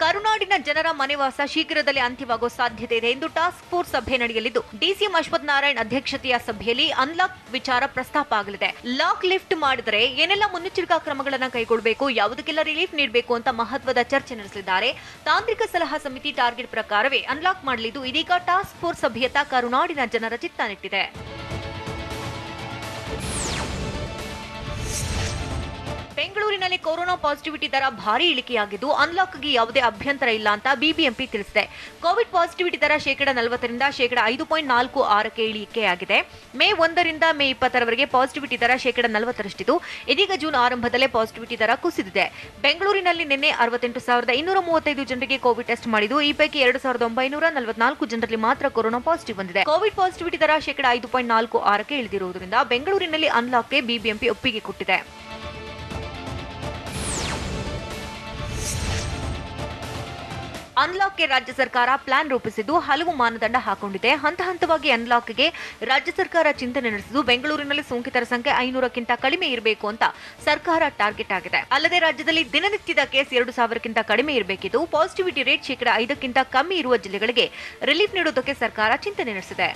ಕರುನಾಡಿನ ಜನರ ಮನೆವಾಸ ಶೀಘ್ರದಲ್ಲೇ ಅಂತ್ಯವಾಗುವ ಸಾಧ್ಯತೆ ಇದೆ ಎಂದು ಟಾಸ್ಕ್ ಫೋರ್ಸ್ ಸಭೆ ನಡೆಯಲಿದ್ದು ಡಿಸಿಎಂ ಅಶ್ವಥ್ ನಾರಾಯಣ್ ಅಧ್ಯಕ್ಷತೆಯ ಸಭೆಯಲ್ಲಿ ಅನ್ಲಾಕ್ ವಿಚಾರ ಪ್ರಸ್ತಾಪ ಆಗಲಿದೆ. ಲಾಕ್ ಲಿಫ್ಟ್ ಮಾಡಿದರೆ ಏನೆಲ್ಲ ಮುನ್ನೆಚ್ಚರಿಕಾ ಕ್ರಮಗಳನ್ನು ಕೈಗೊಳ್ಳಬೇಕು, ಯಾವುದಕ್ಕೆಲ್ಲ ರಿಲೀಫ್ ನೀಡಬೇಕು ಅಂತ ಮಹತ್ವದ ಚರ್ಚೆ ನಡೆಸಲಿದ್ದಾರೆ. ತಾಂತ್ರಿಕ ಸಲಹಾ ಸಮಿತಿ ಟಾರ್ಗೆಟ್ ಪ್ರಕಾರವೇ ಅನ್ಲಾಕ್ ಮಾಡಲಿದ್ದು ಇದೀಗ ಟಾಸ್ಕ್ ಫೋರ್ಸ್ ಸಭೆಯತ್ತ ಕರುನಾಡಿನ ಜನರ ಚಿತ್ತ ನೆಟ್ಟಿದೆ. ಬೆಂಗಳೂರಿನಲ್ಲಿ ಕೊರೋನಾ ಪಾಸಿಟಿವಿಟಿ ದರ ಭಾರಿ ಇಳಿಕೆಯಾಗಿದ್ದು ಅನ್ಲಾಕ್ಗೆ ಯಾವುದೇ ಅಭ್ಯಂತರ ಇಲ್ಲ ಅಂತ ಬಿಬಿಎಂಪಿ ತಿಳಿಸಿದೆ. ಕೋವಿಡ್ ಪಾಸಿಟಿವಿಟಿ ದರ 40% ರಿಂದ 5.46ಕ್ಕೆ ಇಳಿಕೆಯಾಗಿದೆ. ಮೇ 1 ರಿಂದ ಮೇ 20ರವರೆಗೆ ಪಾಸಿಟಿವಿಟಿ ದರ 40%ರಷ್ಟಿದ್ದು ಇದೀಗ ಜೂನ್ ಆರಂಭದಲ್ಲೇ ಪಾಸಿಟಿವಿಟಿ ದರ ಕುಸಿದಿದೆ. ಬೆಂಗಳೂರಿನಲ್ಲಿ ನಿನ್ನೆ 68,235 ಜನರಿಗೆ ಕೋವಿಡ್ ಟೆಸ್ಟ್ ಮಾಡಿದ್ದು ಈ ಪೈಕಿ 2,944 ಜನರಲ್ಲಿ ಮಾತ್ರ ಕೊರೋನಾ ಪಾಸಿಟಿವ್ ಬಂದಿದೆ. ಕೋವಿಡ್ ಪಾಸಿಟಿವಿಟಿ ದರ 5.46ಕ್ಕೆ ಇಳಿದಿರುವುದರಿಂದ ಬೆಂಗಳೂರಿನಲ್ಲಿ ಅನ್ಲಾಕ್ಗೆ ಬಿಬಿಎಂಪಿ ಒಪ್ಪಿಗೆ ಕೊಟ್ಟಿದೆ. ಅನ್ಲಾಕ್ಗೆ ರಾಜ್ಯ ಸರ್ಕಾರ ಪ್ಲಾನ್ ರೂಪಿಸಿದ್ದು ಹಲವು ಮಾನದಂಡ ಹಾಕೊಂಡಿದೆ. ಹಂತ ಹಂತವಾಗಿ ಅನ್ಲಾಕ್ಗೆ ರಾಜ್ಯ ಸರ್ಕಾರ ಚಿಂತನೆ ನಡೆಸಿದ್ದು ಬೆಂಗಳೂರಿನಲ್ಲಿ ಸೋಂಕಿತರ ಸಂಖ್ಯೆ 500ಕ್ಕಿಂತ ಕಡಿಮೆ ಇರಬೇಕು ಅಂತ ಸರ್ಕಾರ ಟಾರ್ಗೆಟ್ ಆಗಿದೆ. ಅಲ್ಲದೆ ರಾಜ್ಯದಲ್ಲಿ ದಿನನಿತ್ಯದ ಕೇಸ್ 2,000ಕ್ಕಿಂತ ಕಡಿಮೆ ಇರಬೇಕಿದ್ದು ಪಾಸಿಟಿವಿಟಿ ರೇಟ್ 5%ಕ್ಕಿಂತ ಕಮ್ಮಿ ಇರುವ ಜಿಲ್ಲೆಗಳಿಗೆ ರಿಲೀಫ್ ನೀಡುವುದಕ್ಕೆ ಸರ್ಕಾರ ಚಿಂತನೆ ನಡೆಸಿದೆ.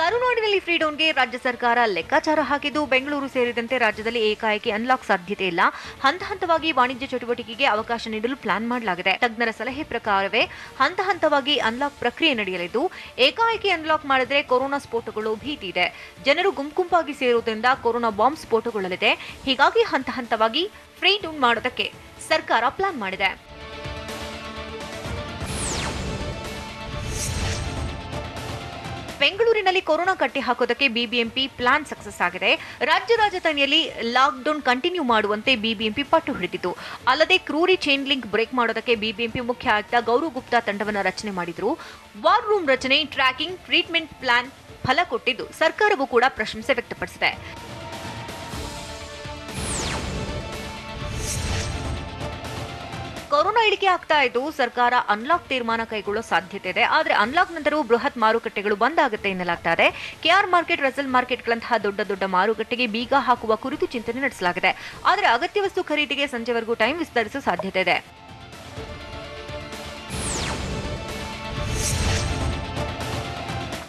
ಕರುನಾಡಿನಲ್ಲಿ ಫ್ರೀಡೌನ್ಗೆ ರಾಜ್ಯ ಸರ್ಕಾರ ಲೆಕ್ಕಾಚಾರ ಹಾಕಿದ್ದು ಬೆಂಗಳೂರು ಸೇರಿದಂತೆ ರಾಜ್ಯದಲ್ಲಿ ಏಕಾಏಕಿ ಅನ್ಲಾಕ್ ಸಾಧ್ಯತೆ ಇಲ್ಲ. ಹಂತ ಹಂತವಾಗಿ ವಾಣಿಜ್ಯ ಚಟುವಟಿಕೆಗೆ ಅವಕಾಶ ನೀಡಲು ಪ್ಲಾನ್ ಮಾಡಲಾಗಿದೆ. ತಜ್ಞರ ಸಲಹೆ ಪ್ರಕಾರವೇ ಹಂತ ಹಂತವಾಗಿ ಅನ್ಲಾಕ್ ಪ್ರಕ್ರಿಯೆ ನಡೆಯಲಿದ್ದು ಏಕಾಏಕಿ ಅನ್ಲಾಕ್ ಮಾಡಿದ್ರೆ ಕೊರೋನಾ ಸ್ಫೋಟಗೊಳ್ಳುವ ಭೀತಿ ಇದೆ. ಜನರು ಗುಂಪುಂಪಾಗಿ ಸೇರುವುದರಿಂದ ಕೊರೋನಾ ಬಾಂಬ್ ಸ್ಫೋಟಗೊಳ್ಳಲಿದೆ. ಹೀಗಾಗಿ ಹಂತ ಹಂತವಾಗಿ ಫ್ರೀಡೌನ್ ಮಾಡೋದಕ್ಕೆ ಸರ್ಕಾರ ಪ್ಲಾನ್ ಮಾಡಿದೆ. ಬೆಂಗಳೂರಿನಲ್ಲಿ ಕೊರೋನಾ ಕಟ್ಟಿ ಹಾಕೋದಕ್ಕೆ ಬಿಬಿಎಂಪಿ ಪ್ಲಾನ್ ಸಕ್ಸಸ್ ಆಗಿದೆ. ರಾಜ್ಯ ರಾಜಧಾನಿಯಲ್ಲಿ ಲಾಕ್ಡೌನ್ ಕಂಟಿನ್ಯೂ ಮಾಡುವಂತೆ ಬಿಬಿಎಂಪಿ ಪಟ್ಟು ಹಿಡಿದಿತ್ತು. ಅಲ್ಲದೆ ಕ್ರೂರಿ ಚೈನ್ ಲಿಂಕ್ ಬ್ರೇಕ್ ಮಾಡೋದಕ್ಕೆ ಬಿಬಿಎಂಪಿ ಮುಖ್ಯ ಆಯುಕ್ತ ಗೌರವ್ ಗುಪ್ತಾ ತಂಡವನ್ನು ರಚನೆ ಮಾಡಿದ್ರು. ವಾರ್ ರೂಮ್ ರಚನೆ, ಟ್ರ್ಯಾಕಿಂಗ್, ಟ್ರೀಟ್ಮೆಂಟ್ ಪ್ಲಾನ್ ಫಲ ಕೊಟ್ಟಿದ್ದು ಸರ್ಕಾರವೂ ಕೂಡ ಪ್ರಶಂಸೆ ವ್ಯಕ್ತಪಡಿಸಿದೆ. ಕೊರೋನಾ ಇಳಿಕೆ ಆಗ್ತಾ ಇದ್ದು ಸರ್ಕಾರ ಅನ್ಲಾಕ್ ತೀರ್ಮಾನ ಕೈಗೊಳ್ಳೋ ಸಾಧ್ಯತೆ ಇದೆ. ಆದರೆ ಅನ್ಲಾಕ್ ನಂತರವೂ ಬೃಹತ್ ಮಾರುಕಟ್ಟೆಗಳು ಬಂದ್ ಆಗುತ್ತೆ ಎನ್ನಲಾಗ್ತಾ ಇದೆ. ಕೆಆರ್ ಮಾರ್ಕೆಟ್, ರಸಲ್ ಮಾರ್ಕೆಟ್ಗಳಂತಹ ದೊಡ್ಡ ಮಾರುಕಟ್ಟೆಗೆ ಬೀಗ ಹಾಕುವ ಕುರಿತು ಚಿಂತನೆ ನಡೆಸಲಾಗಿದೆ. ಆದರೆ ಅಗತ್ಯ ವಸ್ತು ಖರೀದಿಗೆ ಸಂಜೆವರೆಗೂ ಟೈಮ್ ವಿಸ್ತರಿಸುವ ಸಾಧ್ಯತೆ ಇದೆ.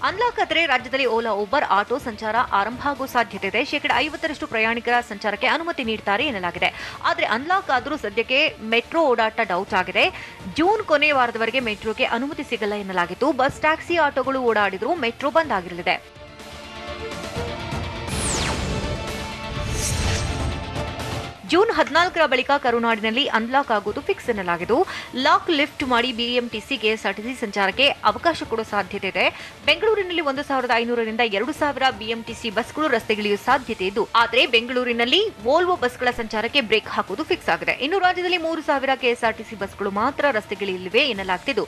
ಅನ್ಲಾಕ್ ಆದರೆ ರಾಜ್ಯದಲ್ಲಿ ಓಲಾ, ಊಬರ್, ಆಟೋ ಸಂಚಾರ ಆರಂಭ ಆಗುವ ಸಾಧ್ಯತೆ ಇದೆ. 50% ಪ್ರಯಾಣಿಕರ ಸಂಚಾರಕ್ಕೆ ಅನುಮತಿ ನೀಡುತ್ತಾರೆ ಎನ್ನಲಾಗಿದೆ. ಆದರೆ ಅನ್ಲಾಕ್ ಆದರೂ ಸದ್ಯಕ್ಕೆ ಮೆಟ್ರೋ ಓಡಾಟ ಡೌಟ್ ಆಗಿದೆ. ಜೂನ್ ಕೊನೆ ವಾರದವರೆಗೆ ಮೆಟ್ರೋಗೆ ಅನುಮತಿ ಸಿಗಲ್ಲ ಎನ್ನಲಾಗಿತ್ತು. ಬಸ್, ಟ್ಯಾಕ್ಸಿ, ಆಟೋಗಳು ಓಡಾಡಿದರೂ ಮೆಟ್ರೋ ಬಂದ್ ಆಗಿರಲಿದೆ. ಜೂನ್ 14ರ ಬಳಿಕ ಕರುನಾಡಿನಲ್ಲಿ ಅನ್ಲಾಕ್ ಆಗುವುದು ಫಿಕ್ಸ್ ಎನ್ನಲಾಗಿದ್ದು ಲಾಕ್ ಲಿಫ್ಟ್ ಮಾಡಿ ಬಿಎಂಟಿಸಿ, ಕೆಎಸ್ಆರ್ಟಿಸಿ ಸಂಚಾರಕ್ಕೆ ಅವಕಾಶ ಕೊಡುವ ಸಾಧ್ಯತೆ ಇದೆ. ಬೆಂಗಳೂರಿನಲ್ಲಿ 1,500 ರಿಂದ 2,000 ಬಿಎಂಟಿಸಿ ಬಸ್ಗಳು ರಸ್ತೆಗಿಳಿಯುವ ಸಾಧ್ಯತೆ ಇದ್ದು, ಆದರೆ ಬೆಂಗಳೂರಿನಲ್ಲಿ ವೋಲ್ವೋ ಬಸ್ಗಳ ಸಂಚಾರಕ್ಕೆ ಬ್ರೇಕ್ ಹಾಕುವುದು ಫಿಕ್ಸ್ ಆಗಿದೆ. ಇನ್ನು ರಾಜ್ಯದಲ್ಲಿ 3,000 ಕೆಎಸ್ಆರ್ಟಿಸಿ ಬಸ್ಗಳು ಮಾತ್ರ ರಸ್ತೆಗಿಳಿಯಲಿವೆ ಎನ್ನಲಾಗ್ತಿದ್ದು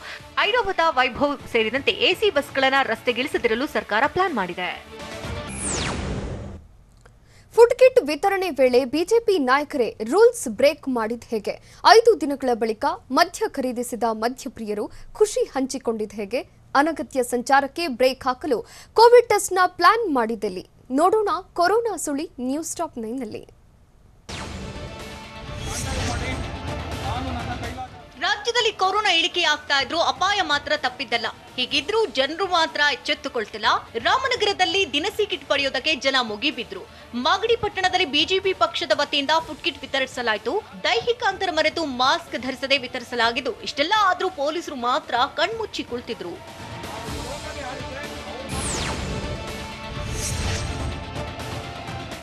ಐರಾವತ, ವೈಭವ್ ಸೇರಿದಂತೆ ಎಸಿ ಬಸ್ಗಳನ್ನು ರಸ್ತೆಗಿಳಿಸದಿರಲು ಸರ್ಕಾರ ಪ್ಲಾನ್ ಮಾಡಿದೆ. ಫುಡ್ ಕಿಟ್ ವಿತರಣೆ ವೇಳೆ ಬಿಜೆಪಿ ನಾಯಕರೇ ರೂಲ್ಸ್ ಬ್ರೇಕ್ ಮಾಡಿದ ಹೇಗೆ? 5 ದಿನಗಳ ಬಳಿಕ ಮದ್ಯ ಖರೀದಿಸಿದ ಮದ್ಯಪ್ರಿಯರು ಖುಷಿ ಹಂಚಿಕೊಂಡಿದ್ದ ಹೇಗೆ? ಅನಗತ್ಯ ಸಂಚಾರಕ್ಕೆ ಬ್ರೇಕ್ ಹಾಕಲು ಕೋವಿಡ್ ಟೆಸ್ಟ್ನ ಪ್ಲಾನ್ ಮಾಡಿದ್ದೆಲ್ಲಿ? ನೋಡೋಣ ಕೊರೋನಾ ಸುಳಿ ನ್ಯೂಸ್ ಟಾಪ್ 9ನಲ್ಲಿ. ರಾಜ್ಯದಲ್ಲಿ ಕೊರೋನಾ ಇಳಿಕೆ ಆಗ್ತಾ ಇದ್ರು ಅಪಾಯ ಮಾತ್ರ ತಪ್ಪಿದ್ದಲ್ಲ. ಹೀಗಿದ್ರೂ ಜನರು ಮಾತ್ರ ಎಚ್ಚೆತ್ತುಕೊಳ್ತಿಲ್ಲ. ರಾಮನಗರದಲ್ಲಿ ದಿನಸಿ ಕಿಟ್ ಪಡೆಯೋದಕ್ಕೆ ಜನ ಮುಗಿಬಿದ್ರು. ಮಾಗಡಿ ಪಟ್ಟಣದಲ್ಲಿ ಬಿಜೆಪಿ ಪಕ್ಷದ ವತಿಯಿಂದ ಫುಡ್ ಕಿಟ್ ವಿತರಿಸಲಾಯಿತು. ದೈಹಿಕ ಅಂತರ ಮರೆತು ಮಾಸ್ಕ್ ಧರಿಸದೆ ವಿತರಿಸಲಾಗಿದ್ದು, ಇಷ್ಟೆಲ್ಲ ಆದ್ರೂ ಪೊಲೀಸರು ಮಾತ್ರ ಕಣ್ಮುಚ್ಚಿ ಕುಳಿತಿದ್ರು.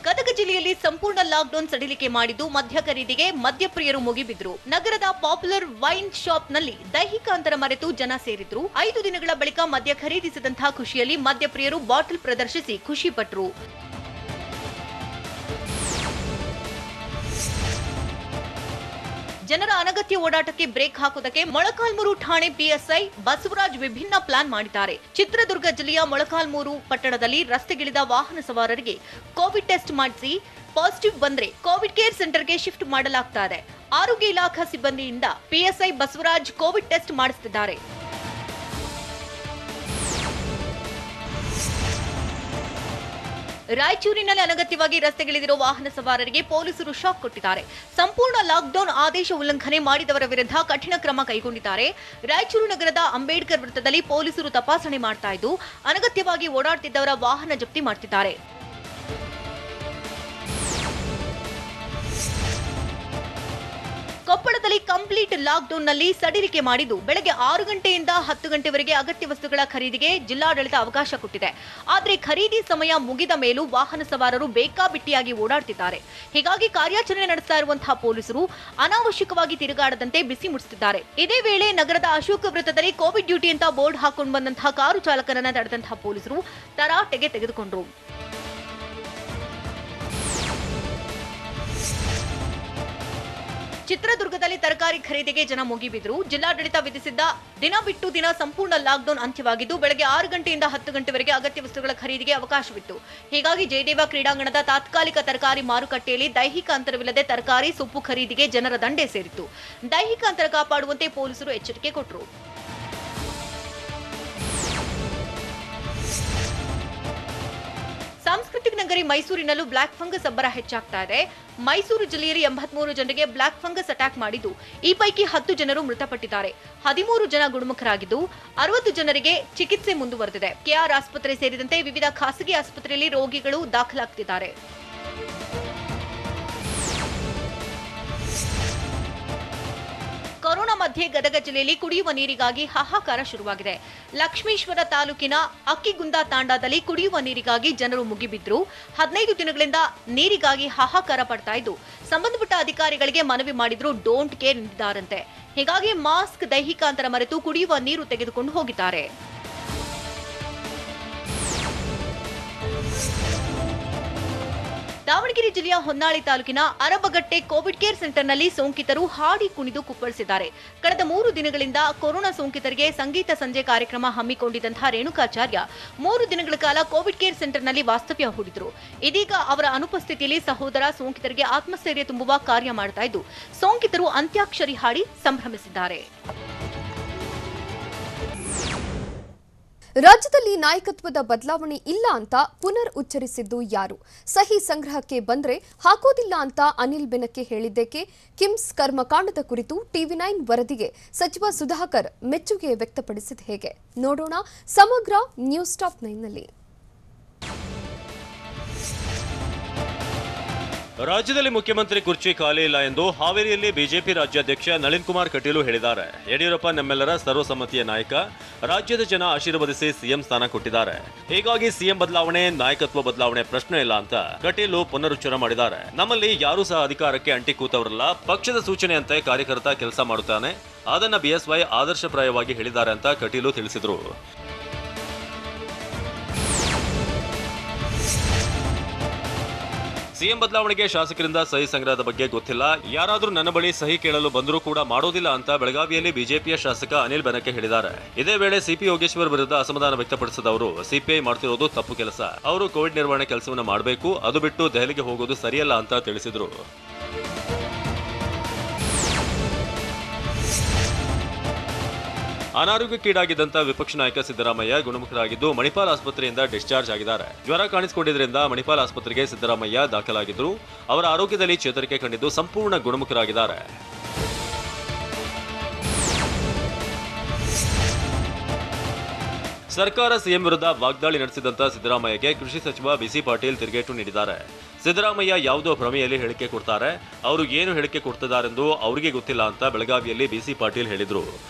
ಗದಗ ಜಿಲ್ಲೆಯಲ್ಲಿ ಸಂಪೂರ್ಣ ಲಾಕ್ಡೌನ್ ಸಡಿಲಿಕೆ ಮಾಡಿದ್ದು ಮದ್ಯ ಖರೀದಿಗೆ ಮದ್ಯಪ್ರಿಯರು ಮುಗಿಬಿದ್ರು. ನಗರದ ಪಾಪ್ಯುಲರ್ ವೈನ್ ಶಾಪ್ನಲ್ಲಿ ದೈಹಿಕ ಅಂತರ ಮರೆತು ಜನ ಸೇರಿದ್ರು. 5 ದಿನಗಳ ಬಳಿಕ ಮದ್ಯ ಖರೀದಿಸಿದಂತಹ ಖುಷಿಯಲ್ಲಿ ಮದ್ಯಪ್ರಿಯರು ಬಾಟಲ್ ಪ್ರದರ್ಶಿಸಿ ಖುಷಿ ಪಟ್ರು. ಜನರ ಅನಗತ್ಯ ಓಡಾಟಕ್ಕೆ ಬ್ರೇಕ್ ಹಾಕುವುದಕ್ಕೆ ಮೊಳಕಾಲ್ಮೂರು ಠಾಣೆ ಪಿಎಸ್ಐ ಬಸವರಾಜ್ ವಿಭಿನ್ನ ಪ್ಲಾನ್ ಮಾಡಿದ್ದಾರೆ. ಚಿತ್ರದುರ್ಗ ಜಿಲ್ಲೆಯ ಮೊಳಕಾಲ್ಮೂರು ಪಟ್ಟಣದಲ್ಲಿ ರಸ್ತೆಗಿಳಿದ ವಾಹನ ಸವಾರರಿಗೆ ಕೋವಿಡ್ ಟೆಸ್ಟ್ ಮಾಡಿಸಿ ಪಾಸಿಟಿವ್ ಬಂದ್ರೆ ಕೋವಿಡ್ ಕೇರ್ ಸೆಂಟರ್ಗೆ ಶಿಫ್ಟ್ ಮಾಡಲಾಗ್ತಾ ಇದೆ. ಆರೋಗ್ಯ ಇಲಾಖಾ ಸಿಬ್ಬಂದಿಯಿಂದ ಪಿಎಸ್ಐ ಬಸವರಾಜ್ ಕೋವಿಡ್ ಟೆಸ್ಟ್ ಮಾಡಿಸುತ್ತಿದ್ದಾರೆ. ರಾಯಚೂರಿನಲ್ಲಿ ಅನಗತ್ಯವಾಗಿ ರಸ್ತೆಗಿಳಿದಿರುವ ವಾಹನ ಸವಾರರಿಗೆ ಪೊಲೀಸರು ಶಾಕ್ ಕೊಟ್ಟಿದ್ದಾರೆ. ಸಂಪೂರ್ಣ ಲಾಕ್ಡೌನ್ ಆದೇಶ ಉಲ್ಲಂಘನೆ ಮಾಡಿದವರ ವಿರುದ್ಧ ಕಠಿಣ ಕ್ರಮ ಕೈಗೊಂಡಿದ್ದಾರೆ. ರಾಯಚೂರು ನಗರದ ಅಂಬೇಡ್ಕರ್ ವೃತ್ತದಲ್ಲಿ ಪೊಲೀಸರು ತಪಾಸಣೆ ಮಾಡ್ತಾ ಇದ್ದು ಅನಗತ್ಯವಾಗಿ ಓಡಾಡುತ್ತಿದ್ದವರ ವಾಹನ ಜಪ್ತಿ ಮಾಡುತ್ತಿದ್ದಾರೆ. ಕೊಪ್ಪಳದಲ್ಲಿ ರಾಜ್ಯದಲ್ಲಿ ಕಂಪ್ಲೀಟ್ ಲಾಕ್ಡೌನ್ ನಲ್ಲಿ ಸಡಿಲಿಕೆ ಮಾಡಿದ್ದು ಬೆಳಗ್ಗೆ 6 ಗಂಟೆಯಿಂದ 10 ಗಂಟೆವರೆಗೆ ಅಗತ್ಯ ವಸ್ತುಗಳ ಖರೀದಿಗೆ ಜಿಲ್ಲಾಡಳಿತ ಅವಕಾಶ ಕೊಟ್ಟಿದೆ. ಆದರೆ ಖರೀದಿ ಸಮಯ ಮುಗಿದ ಮೇಲೂ ವಾಹನ ಸವಾರರು ಬೇಕಾಬಿಟ್ಟಿಯಾಗಿ ಓಡಾಡ್ತಿದ್ದಾರೆ. ಹೀಗಾಗಿ ಕಾರ್ಯಾಚರಣೆ ನಡೆಸ್ತಾ ಇರುವಂತಹ ಪೊಲೀಸರು ಅನಾವಶ್ಯಕವಾಗಿ ತಿರುಗಾಡದಂತೆ ಬಿಸಿ ಮುಡಿಸುತ್ತಿದ್ದಾರೆ. ಇದೇ ವೇಳೆ ನಗರದ ಅಶೋಕ ವೃತ್ತದಲ್ಲಿ ಕೋವಿಡ್ ಡ್ಯೂಟಿ ಅಂತ ಬೋರ್ಡ್ ಹಾಕೊಂಡು ಬಂದಂತಹ ಕಾರು ಚಾಲಕನನ್ನ ತಡೆದಂತಹ ಪೊಲೀಸರು ತರಾಟೆಗೆ ತೆಗೆದುಕೊಂಡರು. ಚಿತ್ರದುರ್ಗದಲ್ಲಿ ತರಕಾರಿ ಖರೀದಿಗೆ ಜನ ಮುಗಿಬಿದ್ರು. ಜಿಲ್ಲಾಡಳಿತ ವಿಧಿಸಿದ್ದ ದಿನ ಬಿಟ್ಟು ದಿನ ಸಂಪೂರ್ಣ ಲಾಕ್ಡೌನ್ ಅಂತ್ಯವಾಗಿದ್ದು ಬೆಳಗ್ಗೆ 6 ಗಂಟೆಯಿಂದ 10 ಗಂಟೆವರೆಗೆ ಅಗತ್ಯ ವಸ್ತುಗಳ ಖರೀದಿಗೆ ಅವಕಾಶವಿತ್ತು. ಹೀಗಾಗಿ ಜಯದೇವ ಕ್ರೀಡಾಂಗಣದ ತಾತ್ಕಾಲಿಕ ತರಕಾರಿ ಮಾರುಕಟ್ಟೆಯಲ್ಲಿ ದೈಹಿಕ ಅಂತರವಿಲ್ಲದೆ ತರಕಾರಿ ಸೊಪ್ಪು ಖರೀದಿಗೆ ಜನರ ದಂಡೇ ಸೇರಿತ್ತು. ದೈಹಿಕ ಅಂತರ ಕಾಪಾಡುವಂತೆ ಪೊಲೀಸರು ಎಚ್ಚರಿಕೆ ಕೊಟ್ಟರು. ಸಾಂಸ್ಕೃತಿಕ ನಗರಿ ಮೈಸೂರಿನಲ್ಲೂ ಬ್ಲಾಕ್ ಫಂಗಸ್ ಅಬ್ಬರ ಹೆಚ್ಚಾಗ್ತಾ ಇದೆ. ಮೈಸೂರು ಜಿಲ್ಲೆಯಲ್ಲಿ 83 ಜನರಿಗೆ ಬ್ಲಾಕ್ ಫಂಗಸ್ ಅಟ್ಯಾಕ್ ಮಾಡಿದ್ದು ಈ ಪೈಕಿ 10 ಜನರು ಮೃತಪಟ್ಟಿದ್ದಾರೆ. 13 ಜನ ಗುಣಮುಖರಾಗಿದ್ದು 60 ಜನರಿಗೆ ಚಿಕಿತ್ಸೆ ಮುಂದುವರೆದಿದೆ. ಕೆಆರ್ ಆಸ್ಪತ್ರೆ ಸೇರಿದಂತೆ ವಿವಿಧ ಖಾಸಗಿ ಆಸ್ಪತ್ರೆಯಲ್ಲಿ ರೋಗಿಗಳು ದಾಖಲಾಗ್ತಿದ್ದಾರೆ. ಕೊರೋನಾ ಮಧ್ಯೆ ಗದಗ ಜಿಲ್ಲೆಯಲ್ಲಿ ಕುಡಿಯುವ ನೀರಿಗಾಗಿ ಹಾಹಾಕಾರ ಶುರುವಾಗಿದೆ. ಲಕ್ಷ್ಮೀಶ್ವರ ತಾಲೂಕಿನ ಅಕ್ಕಿಗುಂದ ತಾಂಡಾದಲ್ಲಿ ಕುಡಿಯುವ ನೀರಿಗಾಗಿ ಜನರು ಮುಗಿಬಿದ್ರು. 15 ದಿನಗಳಿಂದ ನೀರಿಗಾಗಿ ಹಾಹಾಕಾರ ಪಡ್ತಾ ಇದ್ದು ಸಂಬಂಧಪಟ್ಟ ಅಧಿಕಾರಿಗಳಿಗೆ ಮನವಿ ಮಾಡಿದ್ರು ಡೋಂಟ್ ಕೇರ್ ಎಂದಿದ್ದಾರಂತೆ. ಹೀಗಾಗಿ ಮಾಸ್ಕ್, ದೈಹಿಕ ಅಂತರ ಮರೆತು ಕುಡಿಯುವ ನೀರು ತೆಗೆದುಕೊಂಡು ಹೋಗಿದ್ದಾರೆ. ದಾವಣಗೆರೆ ಜಿಲ್ಲೆಯ ಹೊನ್ನಾಳಿ ತಾಲೂಕಿನ ಅರಬಗಟ್ಟೆ ಕೋವಿಡ್ ಕೇರ್ ಸೆಂಟರ್ನಲ್ಲಿ ಸೋಂಕಿತರು ಹಾಡಿ ಕುಣಿದು ಕುಪ್ಪಳಿಸಿದ್ದಾರೆ. ಕಳೆದ 3 ದಿನಗಳಿಂದ ಕೊರೋನಾ ಸೋಂಕಿತರಿಗೆ ಸಂಗೀತ ಸಂಜೆ ಕಾರ್ಯಕ್ರಮ ಹಮ್ಮಿಕೊಂಡಿದ್ದಂತಹ ರೇಣುಕಾಚಾರ್ಯ 3 ದಿನಗಳ ಕಾಲ ಕೋವಿಡ್ ಕೇರ್ ಸೆಂಟರ್ನಲ್ಲಿ ವಾಸ್ತವ್ಯ ಹೂಡಿದ್ರು. ಇದೀಗ ಅವರ ಅನುಪಸ್ಥಿತಿಯಲ್ಲಿ ಸಹೋದರ ಸೋಂಕಿತರಿಗೆ ಆತ್ಮಸ್ಥೈರ್ಯ ತುಂಬುವ ಕಾರ್ಯ ಮಾಡ್ತಾ ಇದ್ದು ಸೋಂಕಿತರು ಅಂತ್ಯಾಕ್ಷರಿ ಹಾಡಿ ಸಂಭ್ರಮಿಸಿದ್ದಾರೆ. ರಾಜ್ಯದಲ್ಲಿ ನಾಯಕತ್ವದ ಬದಲಾವಣೆ ಇಲ್ಲ ಅಂತ ಪುನರ್ ಉಚ್ಚರಿಸಿದ್ದು ಯಾರು? ಸಹಿ ಸಂಗ್ರಹಕ್ಕೆ ಬಂದ್ರೆ ಹಾಕೋದಿಲ್ಲ ಅಂತ ಅನಿಲ್ ಬೆನಕೆ ಹೇಳಿದ್ದಕ್ಕೆ? ಕಿಮ್ಸ್ ಕರ್ಮಕಾಂಡದ ಕುರಿತು ಟಿವಿ9 ವರದಿಗೆ ಸಚಿವ ಸುಧಾಕರ್ ಮೆಚ್ಚುಗೆ ವ್ಯಕ್ತಪಡಿಸಿದ ಹೇಗೆ? ನೋಡೋಣ ಸಮಗ್ರ ನ್ಯೂಸ್ ಟಾಪ್ 9ನಲ್ಲಿ. ರಾಜ್ಯದಲ್ಲಿ ಮುಖ್ಯಮಂತ್ರಿ ಕುರ್ಚಿ ಖಾಲಿ ಇಲ್ಲ ಎಂದು ಹಾವೇರಿಯಲ್ಲಿ ಬಿಜೆಪಿ ರಾಜ್ಯಾಧ್ಯಕ್ಷ ನಳಿನ್ ಕುಮಾರ್ ಕಟೀಲು ಹೇಳಿದ್ದಾರೆ. ಯಡಿಯೂರಪ್ಪ ನಮ್ಮೆಲ್ಲರ ಸರ್ವಸಮ್ಮತಿಯ ನಾಯಕ, ರಾಜ್ಯದ ಜನ ಆಶೀರ್ವದಿಸಿ ಸಿಎಂ ಸ್ಥಾನ ಕೊಟ್ಟಿದ್ದಾರೆ. ಹೀಗಾಗಿ ಸಿಎಂ ಬದಲಾವಣೆ, ನಾಯಕತ್ವ ಬದಲಾವಣೆ ಪ್ರಶ್ನೆ ಇಲ್ಲ ಅಂತ ಕಟೀಲು ಪುನರುಚ್ಚಾರ ಮಾಡಿದ್ದಾರೆ. ನಮ್ಮಲ್ಲಿ ಯಾರೂ ಸಹ ಅಧಿಕಾರಕ್ಕೆ ಅಂಟಿ ಕೂತವರಲ್ಲ. ಪಕ್ಷದ ಸೂಚನೆಯಂತೆ ಕಾರ್ಯಕರ್ತ ಕೆಲಸ ಮಾಡುತ್ತಾನೆ. ಅದನ್ನ ಬಿಎಸ್ವೈ ಆದರ್ಶಪ್ರಾಯವಾಗಿ ಹೇಳಿದ್ದಾರೆ ಅಂತ ಕಟೀಲು ತಿಳಿಸಿದರು. ಸಿಎಂ ಬದಲಾವಣೆಗೆ ಶಾಸಕರಿಂದ ಸಹಿ ಸಂಗ್ರಹದ ಬಗ್ಗೆ ಗೊತ್ತಿಲ್ಲ. ಯಾರಾದ್ರೂ ನನ್ನ ಬಳಿ ಸಹಿ ಕೇಳಲು ಬಂದರೂ ಕೂಡ ಮಾಡೋದಿಲ್ಲ ಅಂತ ಬೆಳಗಾವಿಯಲ್ಲಿ ಬಿಜೆಪಿಯ ಶಾಸಕ ಅನಿಲ್ ಬೆನಕೆ ಹೇಳಿದ್ದಾರೆ. ಇದೇ ವೇಳೆ ಸಿಪಿ ಯೋಗೇಶ್ವರ್ ವಿರುದ್ಧ ಅಸಮಾಧಾನ ವ್ಯಕ್ತಪಡಿಸಿದ ಅವರು, ಸಿಪಿಐ ಮಾಡ್ತಿರೋದು ತಪ್ಪು ಕೆಲಸ. ಅವರು ಕೋವಿಡ್ ನಿರ್ವಹಣೆ ಕೆಲಸವನ್ನು ಮಾಡಬೇಕು, ಅದು ಬಿಟ್ಟು ದೆಹಲಿಗೆ ಹೋಗೋದು ಸರಿಯಲ್ಲ ಅಂತ ತಿಳಿಸಿದ್ರು. ಅನಾರೋಗ್ಯಕ್ಕೀಡಾಗಿದ್ದಂತ ವಿಪಕ್ಷ ನಾಯಕ ಸಿದ್ದರಾಮಯ್ಯ ಗುಣಮುಖರಾಗಿದ್ದು ಮಣಿಪಾಲ್ ಆಸ್ಪತ್ರೆಯಿಂದ ಡಿಸ್ಚಾರ್ಜ್ ಆಗಿದ್ದಾರೆ. ಜ್ವರ ಕಾಣಿಸಿಕೊಂಡಿದ್ದರಿಂದ ಮಣಿಪಾಲ್ ಆಸ್ಪತ್ರೆಗೆ ಸಿದ್ದರಾಮಯ್ಯ ದಾಖಲಾಗಿದ್ರು. ಅವರ ಆರೋಗ್ಯದಲ್ಲಿ ಚೇತರಿಕೆ ಕಂಡಿದ್ದು ಸಂಪೂರ್ಣ ಗುಣಮುಖರಾಗಿದ್ದಾರೆ. ಸರ್ಕಾರ ಸಿಎಂ ವಿರುದ್ಧ ವಾಗ್ದಾಳಿ ನಡೆಸಿದಂತ ಸಿದ್ದರಾಮಯ್ಯಗೆ ಕೃಷಿ ಸಚಿವ ಬಿಸಿ ಪಾಟೀಲ್ ತಿರುಗೇಟು ನೀಡಿದ್ದಾರೆ. ಸಿದ್ದರಾಮಯ್ಯ ಯಾವುದೋ ಭ್ರಮೆಯಲ್ಲಿ ಹೇಳಿಕೆ ಕೊಡ್ತಾರೆ, ಅವರು ಏನು ಹೇಳಿಕೆ ಕೊಡ್ತಿದ್ದಾರೆಂದು ಅವರಿಗೆ ಗೊತ್ತಿಲ್ಲ ಅಂತ ಬೆಳಗಾವಿಯಲ್ಲಿ ಬಿಸಿ ಪಾಟೀಲ್ ಹೇಳಿದ್ರು.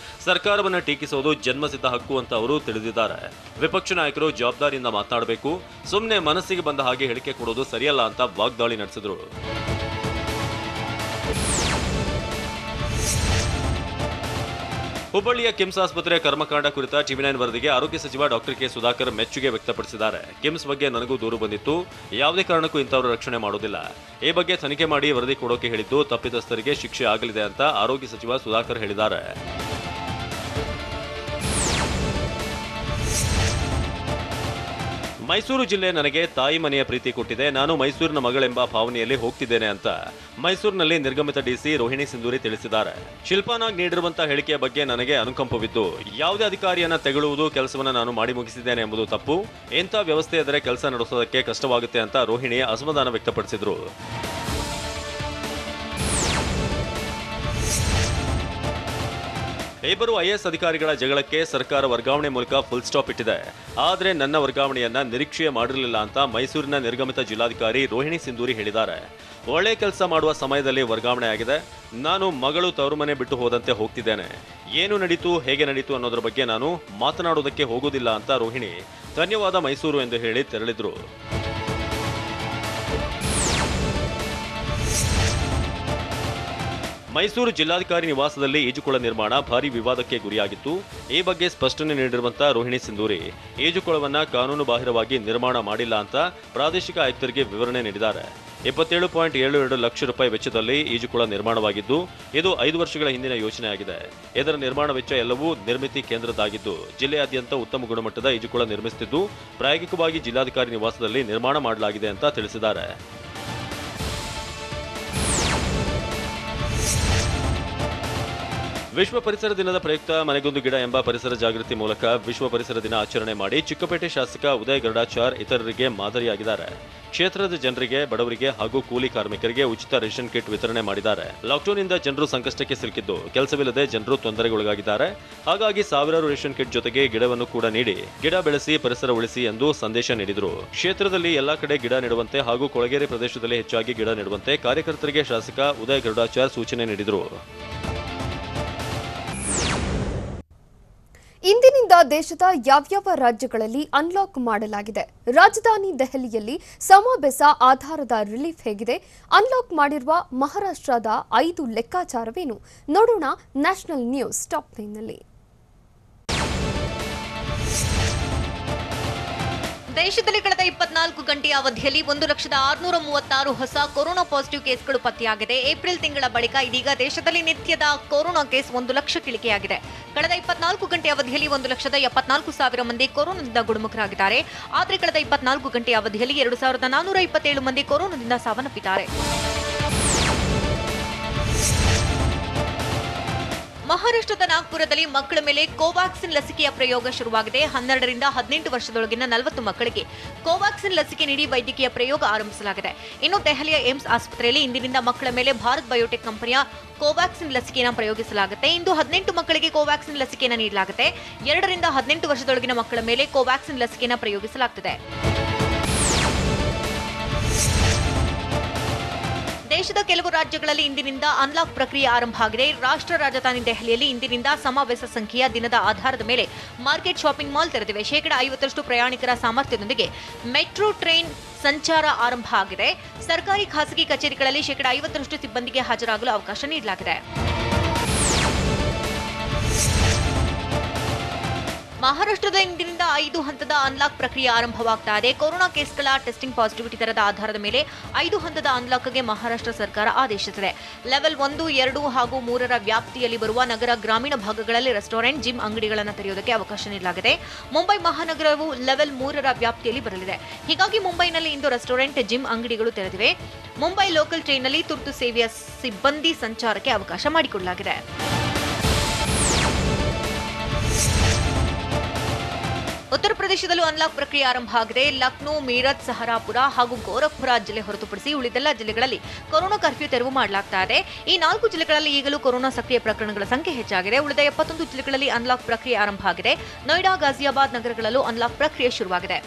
ಸರ್ಕಾರವನ್ನ ಟೀಕಿಸೋದು ಜನ್ಮಸಿದ್ಧ ಹಕ್ಕು ಅಂತ ಅವರು ತಿಳಿದಿದ್ದಾರೆ. ವಿಪಕ್ಷ ನಾಯಕರು ಜವಾಬ್ದಾರಿಯಿಂದ ಮಾತನಾಡಬೇಕು, ಸುಮ್ಮನೆ ಮನಸ್ಸಿಗೆ ಬಂದ ಹಾಗೆ ಹೇಳಿಕೆ ಕೊಡೋದು ಸರಿಯಲ್ಲ ಅಂತ ವಾಗ್ದಾಳಿ ನಡೆಸಿದ್ರು. ಹುಬ್ಬಳ್ಳಿಯ ಕಿಮ್ಸ್ ಆಸ್ಪತ್ರೆ ಕರ್ಮಕಾಂಡ ಕುರಿತ ಟಿವಿ9 ವರದಿಗೆ ಆರೋಗ್ಯ ಸಚಿವ ಡಾಕ್ಟರ್ ಕೆ ಸುಧಾಕರ್ ಮೆಚ್ಚುಗೆ ವ್ಯಕ್ತಪಡಿಸಿದ್ದಾರೆ. ಕಿಮ್ಸ್ ಬಗ್ಗೆ ನನಗೂ ದೂರು ಬಂದಿತ್ತು, ಯಾವುದೇ ಕಾರಣಕ್ಕೂ ಇಂಥವರು ರಕ್ಷಣೆ ಮಾಡೋದಿಲ್ಲ. ಈ ಬಗ್ಗೆ ತನಿಖೆ ಮಾಡಿ ವರದಿ ಕೊಡೋಕೆ ಹೇಳಿದ್ದು ತಪ್ಪಿತಸ್ಥರಿಗೆ ಶಿಕ್ಷೆ ಆಗಲಿದೆ ಅಂತ ಆರೋಗ್ಯ ಸಚಿವ ಸುಧಾಕರ್ ಹೇಳಿದ್ದಾರೆ. ಮೈಸೂರು ಜಿಲ್ಲೆ ನನಗೆ ತಾಯಿ ಮನೆಯ ಪ್ರೀತಿ ಕೊಟ್ಟಿದೆ. ನಾನು ಮೈಸೂರಿನ ಮಗಳೆಂಬ ಭಾವನೆಯಲ್ಲಿ ಹೋಗ್ತಿದ್ದೇನೆ ಅಂತ ಮೈಸೂರಿನಲ್ಲಿ ನಿರ್ಗಮಿತ ಡಿಸಿ ರೋಹಿಣಿ ಸಿಂಧೂರಿ ತಿಳಿಸಿದ್ದಾರೆ. ಶಿಲ್ಪಾನಾಗ್ ನೀಡಿರುವಂತಹ ಹೇಳಿಕೆಯ ಬಗ್ಗೆ ನನಗೆ ಅನುಕಂಪವಿದ್ದು, ಯಾವುದೇ ಅಧಿಕಾರಿಯನ್ನ ತೆಗಳುವುದು ಕೆಲಸವನ್ನ ನಾನು ಮಾಡಿ ಮುಗಿಸಿದ್ದೇನೆ ಎಂಬುದು ತಪ್ಪು. ಇಂಥ ವ್ಯವಸ್ಥೆ ಇದ್ದರೆ ಕೆಲಸ ನಡೆಸೋದಕ್ಕೆ ಕಷ್ಟವಾಗುತ್ತೆ ಅಂತ ರೋಹಿಣಿ ಅಸಮಾಧಾನ ವ್ಯಕ್ತಪಡಿಸಿದ್ರು. ಇಬ್ಬರು ಐಎಎಸ್ ಅಧಿಕಾರಿಗಳ ಜಗಳಕ್ಕೆ ಸರ್ಕಾರ ವರ್ಗಾವಣೆ ಮೂಲಕ ಫುಲ್ ಸ್ಟಾಪ್ ಇಟ್ಟಿದೆ. ಆದರೆ ನನ್ನ ವರ್ಗಾವಣೆಯನ್ನ ನಿರೀಕ್ಷೆ ಮಾಡಿರಲಿಲ್ಲ ಅಂತ ಮೈಸೂರಿನ ನಿರ್ಗಮಿತ ಜಿಲ್ಲಾಧಿಕಾರಿ ರೋಹಿಣಿ ಸಿಂಧೂರಿ ಹೇಳಿದ್ದಾರೆ. ಒಳ್ಳೆ ಕೆಲಸ ಮಾಡುವ ಸಮಯದಲ್ಲಿ ವರ್ಗಾವಣೆ ಆಗಿದೆ. ನಾನು ಮಗಳು ತವರುಮನೆ ಬಿಟ್ಟು ಹೋದಂತೆ ಹೋಗ್ತಿದ್ದೇನೆ. ಏನು ನಡೀತು, ಹೇಗೆ ನಡೀತು ಅನ್ನೋದ್ರ ಬಗ್ಗೆ ನಾನು ಮಾತನಾಡೋದಕ್ಕೆ ಹೋಗೋದಿಲ್ಲ ಅಂತ ರೋಹಿಣಿ ಧನ್ಯವಾದ ಮೈಸೂರು ಎಂದು ಹೇಳಿ ತೆರಳಿದ್ರು. ಮೈಸೂರು ಜಿಲ್ಲಾಧಿಕಾರಿ ನಿವಾಸದಲ್ಲಿ ಈಜುಕೊಳ ನಿರ್ಮಾಣ ಭಾರೀ ವಿವಾದಕ್ಕೆ ಗುರಿಯಾಗಿತ್ತು. ಈ ಬಗ್ಗೆ ಸ್ಪಷ್ಟನೆ ನೀಡಿರುವಂತಹ ರೋಹಿಣಿ ಸಿಂಧೂರಿ ಈಜುಕೊಳವನ್ನ ಕಾನೂನು ಬಾಹಿರವಾಗಿ ನಿರ್ಮಾಣ ಮಾಡಿಲ್ಲ ಅಂತ ಪ್ರಾದೇಶಿಕ ಆಯುಕ್ತರಿಗೆ ವಿವರಣೆ ನೀಡಿದ್ದಾರೆ. 27.72 ಲಕ್ಷ ರೂಪಾಯಿ ವೆಚ್ಚದಲ್ಲಿ ಈಜುಕೊಳ ನಿರ್ಮಾಣವಾಗಿದ್ದು, ಇದು 5 ವರ್ಷಗಳ ಹಿಂದಿನ ಯೋಜನೆಯಾಗಿದೆ. ಇದರ ನಿರ್ಮಾಣ ವೆಚ್ಚ ಎಲ್ಲವೂ ನಿರ್ಮಿತಿ ಕೇಂದ್ರದಾಗಿದ್ದು, ಜಿಲ್ಲೆಯಾದ್ಯಂತ ಉತ್ತಮ ಗುಣಮಟ್ಟದ ಈಜುಕೊಳ ನಿರ್ಮಿಸುತ್ತಿದ್ದು, ಪ್ರಾಯೋಗಿಕವಾಗಿ ಜಿಲ್ಲಾಧಿಕಾರಿ ನಿವಾಸದಲ್ಲಿ ನಿರ್ಮಾಣ ಮಾಡಲಾಗಿದೆ ಅಂತ ತಿಳಿಸಿದ್ದಾರೆ. ವಿಶ್ವ ಪರಿಸರ ದಿನದ ಪ್ರಯುಕ್ತ ಮನೆಗೊಂದು ಗಿಡ ಎಂಬ ಪರಿಸರ ಜಾಗೃತಿ ಮೂಲಕ ವಿಶ್ವ ಪರಿಸರ ದಿನ ಆಚರಣೆ ಮಾಡಿ ಚಿಕ್ಕಪೇಟೆ ಶಾಸಕ ಉದಯ್ ಗರುಡಾಚಾರ್ ಇತರರಿಗೆ ಮಾದರಿಯಾಗಿದ್ದಾರೆ. ಕ್ಷೇತ್ರದ ಜನರಿಗೆ, ಬಡವರಿಗೆ ಹಾಗೂ ಕೂಲಿ ಕಾರ್ಮಿಕರಿಗೆ ಉಚಿತ ರೇಷನ್ ಕಿಟ್ ವಿತರಣೆ ಮಾಡಿದ್ದಾರೆ. ಲಾಕ್ಡೌನ್ನಿಂದ ಜನರು ಸಂಕಷ್ಟಕ್ಕೆ ಸಿಲುಕಿದ್ದು, ಕೆಲಸವಿಲ್ಲದೆ ಜನರು ತೊಂದರೆಗೊಳಗಾಗಿದ್ದಾರೆ. ಹಾಗಾಗಿ ಸಾವಿರಾರು ರೇಷನ್ ಕಿಟ್ ಜೊತೆಗೆ ಗಿಡವನ್ನು ಕೂಡ ನೀಡಿ ಗಿಡ ಬೆಳೆಸಿ ಪರಿಸರ ಉಳಿಸಿ ಎಂದು ಸಂದೇಶ ನೀಡಿದರು. ಕ್ಷೇತ್ರದಲ್ಲಿ ಎಲ್ಲಾ ಕಡೆ ಗಿಡ ನೆಡುವಂತೆ ಹಾಗೂ ಕೊಳಗೇರಿ ಪ್ರದೇಶದಲ್ಲಿ ಹೆಚ್ಚಾಗಿ ಗಿಡ ನೆಡುವಂತೆ ಕಾರ್ಯಕರ್ತರಿಗೆ ಶಾಸಕ ಉದಯ್ ಗರುಡಾಚಾರ್ ಸೂಚನೆ ನೀಡಿದರು. ಇಂದಿನಿಂದ ದೇಶದ ಯಾವ್ಯಾವ ರಾಜ್ಯಗಳಲ್ಲಿ ಅನ್ಲಾಕ್ ಮಾಡಲಾಗಿದೆ? ರಾಜಧಾನಿ ದೆಹಲಿಯಲ್ಲಿ ಸಮಾವೇಶ ಆಧಾರದ ರಿಲೀಫ್ ಹೇಗಿದೆ? ಅನ್ಲಾಕ್ ಮಾಡಿರುವ ಮಹಾರಾಷ್ಟ್ರದ 5 ಲೆಕ್ಕಾಚಾರವೇನು? ನೋಡೋಣ ನ್ಯಾಷನಲ್ ನ್ಯೂಸ್ ಟಾಪ್ 9ನಲ್ಲಿ. ದೇಶದಲ್ಲಿ ಕಳೆದ 24 ಗಂಟೆಯ ಅವಧಿಯಲ್ಲಿ 1,636 ಹೊಸ ಕೊರೋನಾ ಪಾಸಿಟಿವ್ ಕೇಸ್ಗಳು ಪತ್ತೆಯಾಗಿದೆ. ಏಪ್ರಿಲ್ ತಿಂಗಳ ಬಳಿಕ ಇದೀಗ ದೇಶದಲ್ಲಿ ನಿತ್ಯದ ಕೊರೋನಾ ಕೇಸ್ 1 ಲಕ್ಷ ಇಳಿಕೆಯಾಗಿದೆ. ಕಳೆದ 24 ಗಂಟೆ ಅವಧಿಯಲ್ಲಿ 1,74,000 ಮಂದಿ ಕೊರೋನಾದಿಂದ ಗುಣಮುಖರಾಗಿದ್ದಾರೆ. ಆದರೆ ಕಳೆದ 24 ಗಂಟೆ ಅವಧಿಯಲ್ಲಿ 2,427 ಮಂದಿ ಕೊರೋನಾದಿಂದ ಸಾವನ್ನಪ್ಪಿದ್ದಾರೆ. ಮಹಾರಾಷ್ಟ್ರದ ನಾಗ್ಪುರದಲ್ಲಿ ಮಕ್ಕಳ ಮೇಲೆ ಕೋವ್ಯಾಕ್ಸಿನ್ ಲಸಿಕೆಯ ಪ್ರಯೋಗ ಶುರುವಾಗಿದೆ. 12 ರಿಂದ 18 ವರ್ಷದೊಳಗಿನ 40 ಮಕ್ಕಳಿಗೆ ಕೋವ್ಯಾಕ್ಸಿನ್ ಲಸಿಕೆ ನೀಡಿ ವೈದ್ಯಕೀಯ ಪ್ರಯೋಗ ಆರಂಭಿಸಲಾಗಿದೆ. ಇನ್ನು ದೆಹಲಿಯ ಏಮ್ಸ್ ಆಸ್ಪತ್ರೆಯಲ್ಲಿ ಇಂದಿನಿಂದ ಮಕ್ಕಳ ಮೇಲೆ ಭಾರತ್ ಬಯೋಟೆಕ್ ಕಂಪನಿಯ ಕೋವ್ಯಾಕ್ಸಿನ್ ಲಸಿಕೆಯನ್ನು ಪ್ರಯೋಗಿಸಲಾಗುತ್ತೆ. ಇಂದು 18 ಮಕ್ಕಳಿಗೆ ಕೋವ್ಯಾಕ್ಸಿನ್ ಲಸಿಕೆಯನ್ನು ನೀಡಲಾಗುತ್ತೆ. 2 ರಿಂದ 18 ವರ್ಷದೊಳಗಿನ ಮಕ್ಕಳ ಮೇಲೆ ಕೋವ್ಯಾಕ್ಸಿನ್ ಲಸಿಕೆಯನ್ನು ಪ್ರಯೋಗಿಸಲಾಗುತ್ತದೆ. ದೇಶದ ಕೆಲವು ರಾಜ್ಯಗಳಲ್ಲಿ ಇಂದಿನಿಂದ ಅನ್ಲಾಕ್ ಪ್ರಕ್ರಿಯೆ ಆರಂಭ ಆಗಿದೆ. ರಾಷ್ಟ್ರ ರಾಜಧಾನಿ ದೆಹಲಿಯಲ್ಲಿ ಇಂದಿನಿಂದ ಸಮಾವೇಶ ಸಂಖ್ಯೆಯ ದಿನದ ಆಧಾರದ ಮೇಲೆ ಮಾರ್ಕೆಟ್, ಶಾಪಿಂಗ್ ಮಾಲ್ ತೆರೆದಿವೆ. 50% ಪ್ರಯಾಣಿಕರ ಸಾಮರ್ಥ್ಯದೊಂದಿಗೆ ಮೆಟ್ರೋ ಟ್ರೈನ್ ಸಂಚಾರ ಆರಂಭ ಆಗಿದೆ. ಸರ್ಕಾರಿ, ಖಾಸಗಿ ಕಚೇರಿಗಳಲ್ಲಿ 50% ಸಿಬ್ಬಂದಿಗೆ ಹಾಜರಾಗಲು ಅವಕಾಶ ನೀಡಲಾಗಿದೆ. ಮಹಾರಾಷ್ಟ್ರದ ಇಂದಿನಿಂದ 5 ಹಂತದ ಅನ್ಲಾಕ್ ಪ್ರಕ್ರಿಯೆ ಆರಂಭವಾಗ್ತಾ ಇದೆ. ಕೊರೋನಾ ಕೇಸ್ಗಳ ಟೆಸ್ಟಿಂಗ್ ಪಾಸಿಟಿವಿಟಿ ದರದ ಆಧಾರದ ಮೇಲೆ 5 ಹಂತದ ಅನ್ಲಾಕ್ಗೆ ಮಹಾರಾಷ್ಟ್ರ ಸರ್ಕಾರ ಆದೇಶಿಸಿದೆ. ಲೆವೆಲ್ 1, 2 ಹಾಗೂ 3ರ ವ್ಯಾಪ್ತಿಯಲ್ಲಿ ಬರುವ ನಗರ, ಗ್ರಾಮೀಣ ಭಾಗಗಳಲ್ಲಿ ರೆಸ್ಟೋರೆಂಟ್, ಜಿಮ್ ಅಂಗಡಿಗಳನ್ನು ತೆರೆಯುವುದಕ್ಕೆ ಅವಕಾಶ ನೀಡಲಾಗಿದೆ. ಮುಂಬೈ ಮಹಾನಗರವು ಲೆವೆಲ್ 3ರ ವ್ಯಾಪ್ತಿಯಲ್ಲಿ ಬರಲಿದೆ. ಹೀಗಾಗಿ ಮುಂಬೈನಲ್ಲಿ ಇಂದು ರೆಸ್ಟೋರೆಂಟ್, ಜಿಮ್ ಅಂಗಡಿಗಳು ತೆರೆದಿವೆ. ಮುಂಬೈ ಲೋಕಲ್ ಟ್ರೈನ್ನಲ್ಲಿ ತುರ್ತು ಸೇವೆಯ ಸಿಬ್ಬಂದಿ ಸಂಚಾರಕ್ಕೆ ಅವಕಾಶ ಮಾಡಿಕೊಡಲಾಗಿದೆ. ಉತ್ತರ ಪ್ರದೇಶದಲ್ಲೂ ಅನ್ಲಾಕ್ ಪ್ರಕ್ರಿಯೆ ಆರಂಭ ಆಗಿದೆ. ಲಕ್ನೋ, ಮೀರತ್, ಸಹರಾಪುರ ಹಾಗೂ ಗೋರಖ್ಪುರ ಜಿಲ್ಲೆ ಹೊರತುಪಡಿಸಿ ಉಳಿದೆಲ್ಲ ಜಿಲ್ಲೆಗಳಲ್ಲಿ ಕೊರೋನಾ ಕರ್ಫ್ಯೂ ತೆರವು ಮಾಡಲಾಗ್ತಾ ಇದೆ. ಈ 4 ಜಿಲ್ಲೆಗಳಲ್ಲಿ ಈಗಲೂ ಕೊರೋನಾ ಸಕ್ರಿಯ ಪ್ರಕರಣಗಳ ಸಂಖ್ಯೆ ಹೆಚ್ಚಾಗಿದೆ. ಉಳಿದ 71 ಜಿಲ್ಲೆಗಳಲ್ಲಿ ಅನ್ಲಾಕ್ ಪ್ರಕ್ರಿಯೆ ಆರಂಭ ಆಗಿದೆ. ನೋಯ್ಡಾ, ಗಾಜಿಯಾಬಾದ್ ನಗರಗಳಲ್ಲೂ ಅನ್ಲಾಕ್ ಪ್ರಕ್ರಿಯೆ ಶುರುವಾಗಿದೆ.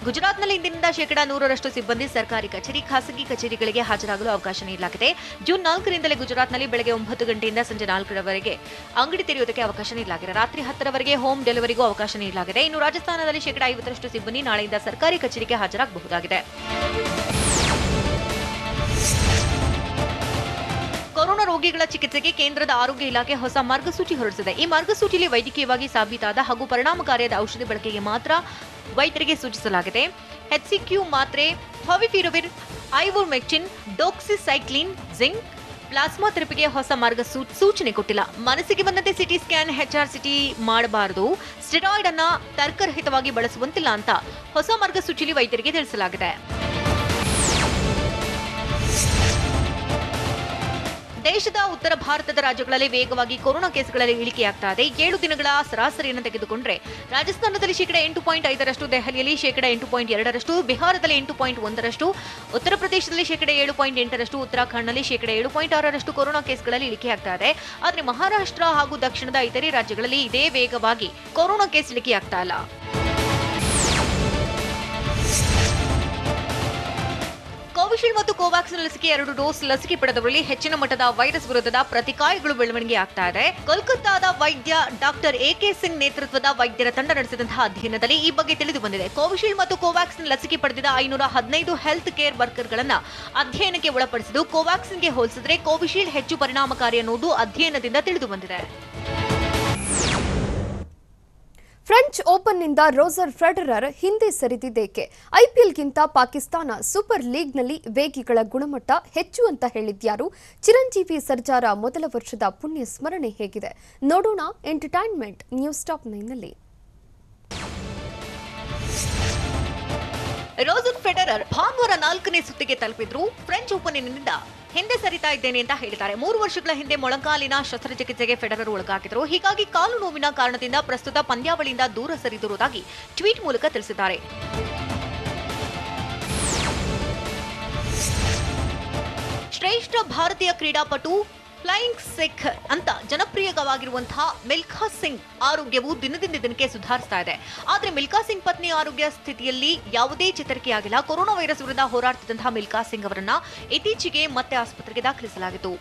ಗುಜರಾತ್ನಲ್ಲಿ ಇಂದಿನಿಂದ 100% ಸಿಬ್ಬಂದಿ ಸರ್ಕಾರಿ ಕಚೇರಿ, ಖಾಸಗಿ ಕಚೇರಿಗಳಿಗೆ ಹಾಜರಾಗಲು ಅವಕಾಶ ನೀಡಲಾಗಿದೆ. ಜೂನ್ 4ರಿಂದಲೇ ಗುಜರಾತ್ನಲ್ಲಿ ಬೆಳಗ್ಗೆ 9 ಗಂಟೆಯಿಂದ ಸಂಜೆ 4ರವರೆಗೆ ಅಂಗಡಿ ತೆರೆಯುವುದಕ್ಕೆ ಅವಕಾಶ ನೀಡಲಾಗಿದೆ. ರಾತ್ರಿ 10ರವರೆಗೆ ಹೋಮ್ ಡೆಲಿವರಿಗೂ ಅವಕಾಶ ನೀಡಲಾಗಿದೆ. ಇನ್ನು ರಾಜಸ್ಥಾನದಲ್ಲಿ 50% ಸಿಬ್ಬಂದಿ ನಾಳೆಯಿಂದ ಸರ್ಕಾರಿ ಕಚೇರಿಗೆ ಹಾಜರಾಗಬಹುದಾಗಿದೆ. ಕೊರೋನಾ ರೋಗಿಗಳ ಚಿಕಿತ್ಸೆಗೆ ಕೇಂದ್ರದ ಆರೋಗ್ಯ ಇಲಾಖೆ ಹೊಸ ಮಾರ್ಗಸೂಚಿ ಹೊರಡಿಸಿದೆ. ಈ ಮಾರ್ಗಸೂಚಿಯಲ್ಲಿ ವೈದ್ಯಕೀಯವಾಗಿ ಸಾಬೀತಾದ ಹಾಗೂ ಪರಿಣಾಮಕಾರಿಯಾದ ಔಷಧಿ ಬಳಕೆಗೆ ಮಾತ್ರ ವೈದ್ಯರಿಗೆ ಸೂಚಿಸಲಾಗಿದೆ. HCQ ಮಾತ್ರೆ, favipiravir, ivermectin, doxycycline, zinc, plasma ಥೆರಪಿಗೆ ಹೊಸ ಸೂಚನೆ ಕೊಟ್ಟಿಲ್ಲ. ಮನಸ್ಸಿಗೆ ಬಂದಂತೆ ಸಿಟಿ ಸ್ಕ್ಯಾನ್, HRCT ಮಾಡಬಾರದು. ಸ್ಟೆರಾಯ್ಡ್ ಅನ್ನ ತರ್ಕರಹಿತವಾಗಿ ಬಳಸುವಂತಿಲ್ಲ ಅಂತ ಹೊಸ ಮಾರ್ಗಸೂಚಿಯಲ್ಲಿ ವೈದ್ಯರಿಗೆ ತಿಳಿಸಲಾಗಿದೆ. ದೇಶದ ಉತ್ತರ ಭಾರತದ ರಾಜ್ಯಗಳಲ್ಲಿ ವೇಗವಾಗಿ ಕೊರೋನಾ ಕೇಸ್ಗಳಲ್ಲಿ ಇಳಿಕೆಯಾಗ್ತಾ ಇದೆ. 7 ದಿನಗಳ ಸರಾಸರಿಯನ್ನು ತೆಗೆದುಕೊಂಡ್ರೆ ರಾಜಸ್ಥಾನದಲ್ಲಿ ಶೇಕಡ 8.5ರಷ್ಟು, ದೆಹಲಿಯಲ್ಲಿ ಶೇಕಡ 8.2ರಷ್ಟು, ಬಿಹಾರದಲ್ಲಿ 8.1ರಷ್ಟು, ಉತ್ತರ ಪ್ರದೇಶದಲ್ಲಿ ಶೇಕಡ 7.8ರಷ್ಟು, ಉತ್ತರಾಖಂಡ್ನಲ್ಲಿ ಶೇಕಡ 7.6ರಷ್ಟು ಕೊರೋನಾ ಕೇಸ್ಗಳಲ್ಲಿ ಇಳಿಕೆಯಾಗ್ತಾ ಇದೆ. ಆದರೆ ಮಹಾರಾಷ್ಟ್ರ ಹಾಗೂ ದಕ್ಷಿಣದ ಇತರೆ ರಾಜ್ಯಗಳಲ್ಲಿ ಇದೇ ವೇಗವಾಗಿ ಕೊರೋನಾ ಕೇಸ್ ಇಳಿಕೆಯಾಗ್ತಾ ಇಲ್ಲ. ಕೋವಿಶೀಲ್ಡ್ ಮತ್ತು ಕೋವ್ಯಾಕ್ಸಿನ್ ಲಸಿಕೆ 2 ಡೋಸ್ ಲಸಿಕೆ ಪಡೆದವರಲ್ಲಿ ಹೆಚ್ಚಿನ ಮಟ್ಟದ ವೈರಸ್ ವಿರುದ್ಧದ ಪ್ರತಿಕಾಯಗಳು ಬೆಳವಣಿಗೆ ಆಗ್ತಾ ಇದೆ. ಕೋಲ್ಕತ್ತಾದ ವೈದ್ಯ ಡಾಕ್ಟರ್ ಎಕೆ ಸಿಂಗ್ ನೇತೃತ್ವದ ವೈದ್ಯರ ತಂಡ ನಡೆಸಿದಂತಹ ಅಧ್ಯಯನದಲ್ಲಿ ಈ ಬಗ್ಗೆ ತಿಳಿದು ಬಂದಿದೆ. ಕೋವಿಶೀಲ್ಡ್ ಮತ್ತು ಕೋವ್ಯಾಕ್ಸಿನ್ ಲಸಿಕೆ ಪಡೆದಿದ್ದ 515 ಹೆಲ್ತ್ ಕೇರ್ ವರ್ಕರ್ಗಳನ್ನು ಅಧ್ಯಯನಕ್ಕೆ ಒಳಪಡಿಸಿದ್ದು, ಕೋವ್ಯಾಕ್ಸಿನ್ಗೆ ಹೋಲಿಸಿದರೆ ಕೋವಿಶೀಲ್ಡ್ ಹೆಚ್ಚು ಪರಿಣಾಮಕಾರಿ ಅನ್ನುವುದು ಅಧ್ಯಯನದಿಂದ ತಿಳಿದು ಬಂದಿದೆ. ಫ್ರೆಂಚ್ ಓಪನ್ನಿಂದ ರೋಜರ್ ಫೆಡರರ್ ಹಿಂದೆ ಸರಿದಿದ್ದೇಕೆ? ಐಪಿಎಲ್ಗಿಂತ ಪಾಕಿಸ್ತಾನ ಸೂಪರ್ ಲೀಗ್ನಲ್ಲಿ ವೇಗಿಗಳ ಗುಣಮಟ್ಟ ಹೆಚ್ಚು ಅಂತ ಹೇಳಿದ್ಯಾರು? ಚಿರಂಜೀವಿ ಸರ್ಜಾರ ಮೊದಲ ವರ್ಷದ ಪುಣ್ಯ ಸ್ಮರಣೆ ಹೇಗಿದೆ? ನೋಡೋಣ ಎಂಟರ್ಟೈನ್ಮೆಂಟ್ ನ್ಯೂಸ್ ಟಾಪ್ 9ನಲ್ಲಿ. ರೋಜರ್ ಫೆಡರರ್ ಭಾನುವಾರ 4ನೇ ಸುತ್ತಿಗೆ ತಲುಪಿದ್ರು. ಫ್ರೆಂಚ್ ಓಪನ್ನಿನಿಂದ ಹಿಂದೆ ಸರಿತಾ ಇದ್ದೇನೆ ಅಂತ ಹೇಳಿದ್ದಾರೆ. 3 ವರ್ಷಗಳ ಹಿಂದೆ ಮೊಳಕಾಲಿನ ಶಸ್ತ್ರಚಿಕಿತ್ಸೆಗೆ ಫೆಡರರ್ ಒಳಗಾಗಿದ್ರು. ಹೀಗಾಗಿ ಕಾಲು ನೋವಿನ ಕಾರಣದಿಂದ ಪ್ರಸ್ತುತ ಪಂದ್ಯಾವಳಿಯಿಂದ ದೂರ ಸರಿದಿರುವುದಾಗಿ ಟ್ವೀಟ್ ಮೂಲಕ ತಿಳಿಸಿದ್ದಾರೆ. ಶ್ರೇಷ್ಠ ಭಾರತೀಯ ಕ್ರೀಡಾಪಟು ಫ್ಲೈಯಿಂಗ್ ಸಿಖ್ ಅಂತ ಜನಪ್ರಿಯವಾಗಿರುವಂತಹ ಮಿಲ್ಖಾ ಸಿಂಗ್ ಆರೋಗ್ಯವು ದಿನದಿಂದ ದಿನಕ್ಕೆ ಸುಧಾರಿಸ್ತಾ ಇದೆ. ಆದರೆ ಮಿಲ್ಖಾ ಸಿಂಗ್ ಪತ್ನಿ ಆರೋಗ್ಯ ಸ್ಥಿತಿಯಲ್ಲಿ ಯಾವುದೇ ಚೇತರಿಕೆಯಾಗಿಲ್ಲ. ಕೊರೋನಾ ವೈರಸ್ ವಿರುದ್ಧ ಹೋರಾಡುತ್ತಿದ್ದಂತಹ ಮಿಲ್ಖಾ ಸಿಂಗ್ ಅವರನ್ನ ಇತ್ತೀಚೆಗೆ ಮತ್ತೆ ಆಸ್ಪತ್ರೆಗೆ ದಾಖಲಿಸಲಾಗಿತ್ತು.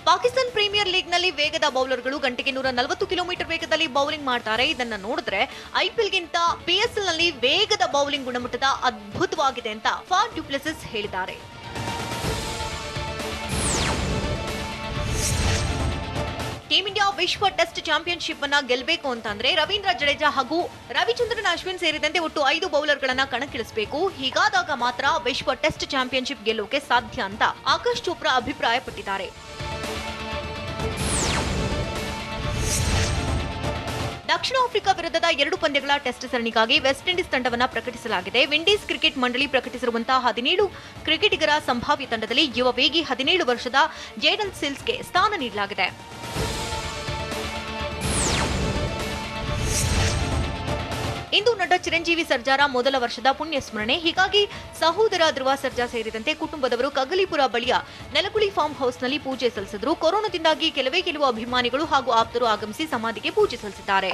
ಪಾಕಿಸ್ತಾನ್ ಪ್ರೀಮಿಯರ್ ಲೀಗ್ನಲ್ಲಿ ವೇಗದ ಬೌಲರ್ಗಳು ಗಂಟೆಗೆ 140 ಕಿಲೋಮೀಟರ್ ವೇಗದಲ್ಲಿ ಬೌಲಿಂಗ್ ಮಾಡ್ತಾರೆ. ಇದನ್ನ ನೋಡಿದ್ರೆ ಐಪಿಎಲ್ಗಿಂತ ಪಿಎಸ್ಎಲ್ನಲ್ಲಿ ವೇಗದ ಬೌಲಿಂಗ್ ಗುಣಮಟ್ಟದ ಅದ್ಭುತವಾಗಿದೆ ಅಂತ ಫಾರ್ ಡ್ಯುಪ್ಲೆಸಿಸ್ ಹೇಳಿದ್ದಾರೆ. ಟೀಂ ಇಂಡಿಯಾ ವಿಶ್ವ ಟೆಸ್ಟ್ ಚಾಂಪಿಯನ್ಶಿಪ್ ಅನ್ನ ಗೆಲ್ಲಬೇಕು ಅಂತಂದ್ರೆ ರವೀಂದ್ರ ಜಡೇಜಾ ಹಾಗೂ ರವಿಚಂದ್ರನ್ ಅಶ್ವಿನ್ ಸೇರಿದಂತೆ ಒಟ್ಟು 5 ಬೌಲರ್ಗಳನ್ನ ಕಣಕ್ಕಿಳಿಸಬೇಕು. ಹೀಗಾದಾಗ ಮಾತ್ರ ವಿಶ್ವ ಟೆಸ್ಟ್ ಚಾಂಪಿಯನ್ಶಿಪ್ ಗೆಲ್ಲೋಕೆ ಸಾಧ್ಯ ಅಂತ ಆಕಾಶ್ ಚೋಪ್ರಾ ಅಭಿಪ್ರಾಯಪಟ್ಟಿದ್ದಾರೆ. ದಕ್ಷಿಣ ಆಫ್ರಿಕಾ ವಿರುದ್ಧದ 2 ಪಂದ್ಯಗಳ ಟೆಸ್ಟ್ ಸರಣಿಗಾಗಿ ವೆಸ್ಟ್ ಇಂಡೀಸ್ ತಂಡವನ್ನು ಪ್ರಕಟಿಸಲಾಗಿದೆ. ವಿಂಡೀಸ್ ಕ್ರಿಕೆಟ್ ಮಂಡಳಿ ಪ್ರಕಟಿಸಿರುವಂತಹ 17 ಕ್ರಿಕೆಟಿಗರ ಸಂಭಾವ್ಯ ತಂಡದಲ್ಲಿ ಯುವ ವೇಗಿ 17 ವರ್ಷದ ಜೇಡನ್ ಸಿಲ್ಸ್ಗೆ ಸ್ಥಾನ ನೀಡಲಾಗಿದೆ. ಇಂದು ನಟ ಚಿರಂಜೀವಿ ಸರ್ಜಾರ ಮೊದಲ ವರ್ಷದ ಪುಣ್ಯ ಸ್ಮರಣೆ. ಹೀಗಾಗಿ ಸಹೋದರ ಧ್ರುವ ಸರ್ಜಾ ಸೇರಿದಂತೆ ಕುಟುಂಬದವರು ಕಗ್ಗಲೀಪುರ ಬಳಿಯ ನೆಲಗುಳಿ ಫಾರ್ಮ್ ಹೌಸ್ನಲ್ಲಿ ಪೂಜೆ ಸಲ್ಲಿಸಿದರು. ಕೊರೋನಾದಿಂದಾಗಿ ಕೆಲವು ಅಭಿಮಾನಿಗಳು ಹಾಗೂ ಆಪ್ತರು ಆಗಮಿಸಿ ಸಮಾಧಿಗೆ ಪೂಜೆ ಸಲ್ಲಿಸಿದ್ದಾರೆ.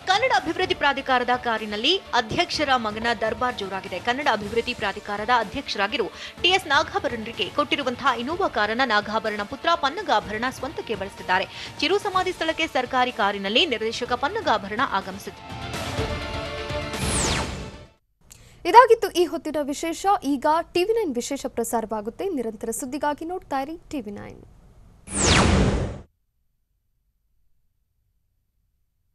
ಕನ್ನಡ ಅಭಿವೃದ್ಧಿ ಪ್ರಾಧಿಕಾರದ ಕಾರಿನಲ್ಲಿ ಅಧ್ಯಕ್ಷರ ಮಗನ ದರ್ಬಾರ್ ಜೋರಾಗಿದೆ. ಕನ್ನಡ ಅಭಿವೃದ್ಧಿ ಪ್ರಾಧಿಕಾರದ ಅಧ್ಯಕ್ಷರಾಗಿರುವ ಟಿಎಸ್ ನಾಗಾಭರಣರಿಗೆ ಕೊಟ್ಟಿರುವಂತಹ ಇನೋವಾ ಕಾರನ್ನ ನಾಗಾಭರಣ ಪುತ್ರ ಪನ್ನಗಾಭರಣ ಸ್ವಂತಕ್ಕೆ ಬಳಸಿದ್ದಾರೆ. ಚಿರು ಸಮಾಧಿ ಸ್ಥಳಕ್ಕೆ ಸರ್ಕಾರಿ ಕಾರಿನಲ್ಲಿ ನಿರ್ದೇಶಕ ಪನ್ನಗಾಭರಣ ಆಗಮಿಸಿದ್ದಾರೆ. ಇದಾಗಿತ್ತು ಈ ಹೊತ್ತಿನ ವಿಶೇಷ. ಈಗ ಟಿವಿ9 ವಿಶೇಷ ಪ್ರಸಾರವಾಗುತ್ತೆ. ನಿರಂತರ ಸುದ್ದಿಗಾಗಿ ನೋಡ್ತಾ ಇರಿ ಟಿವಿ9.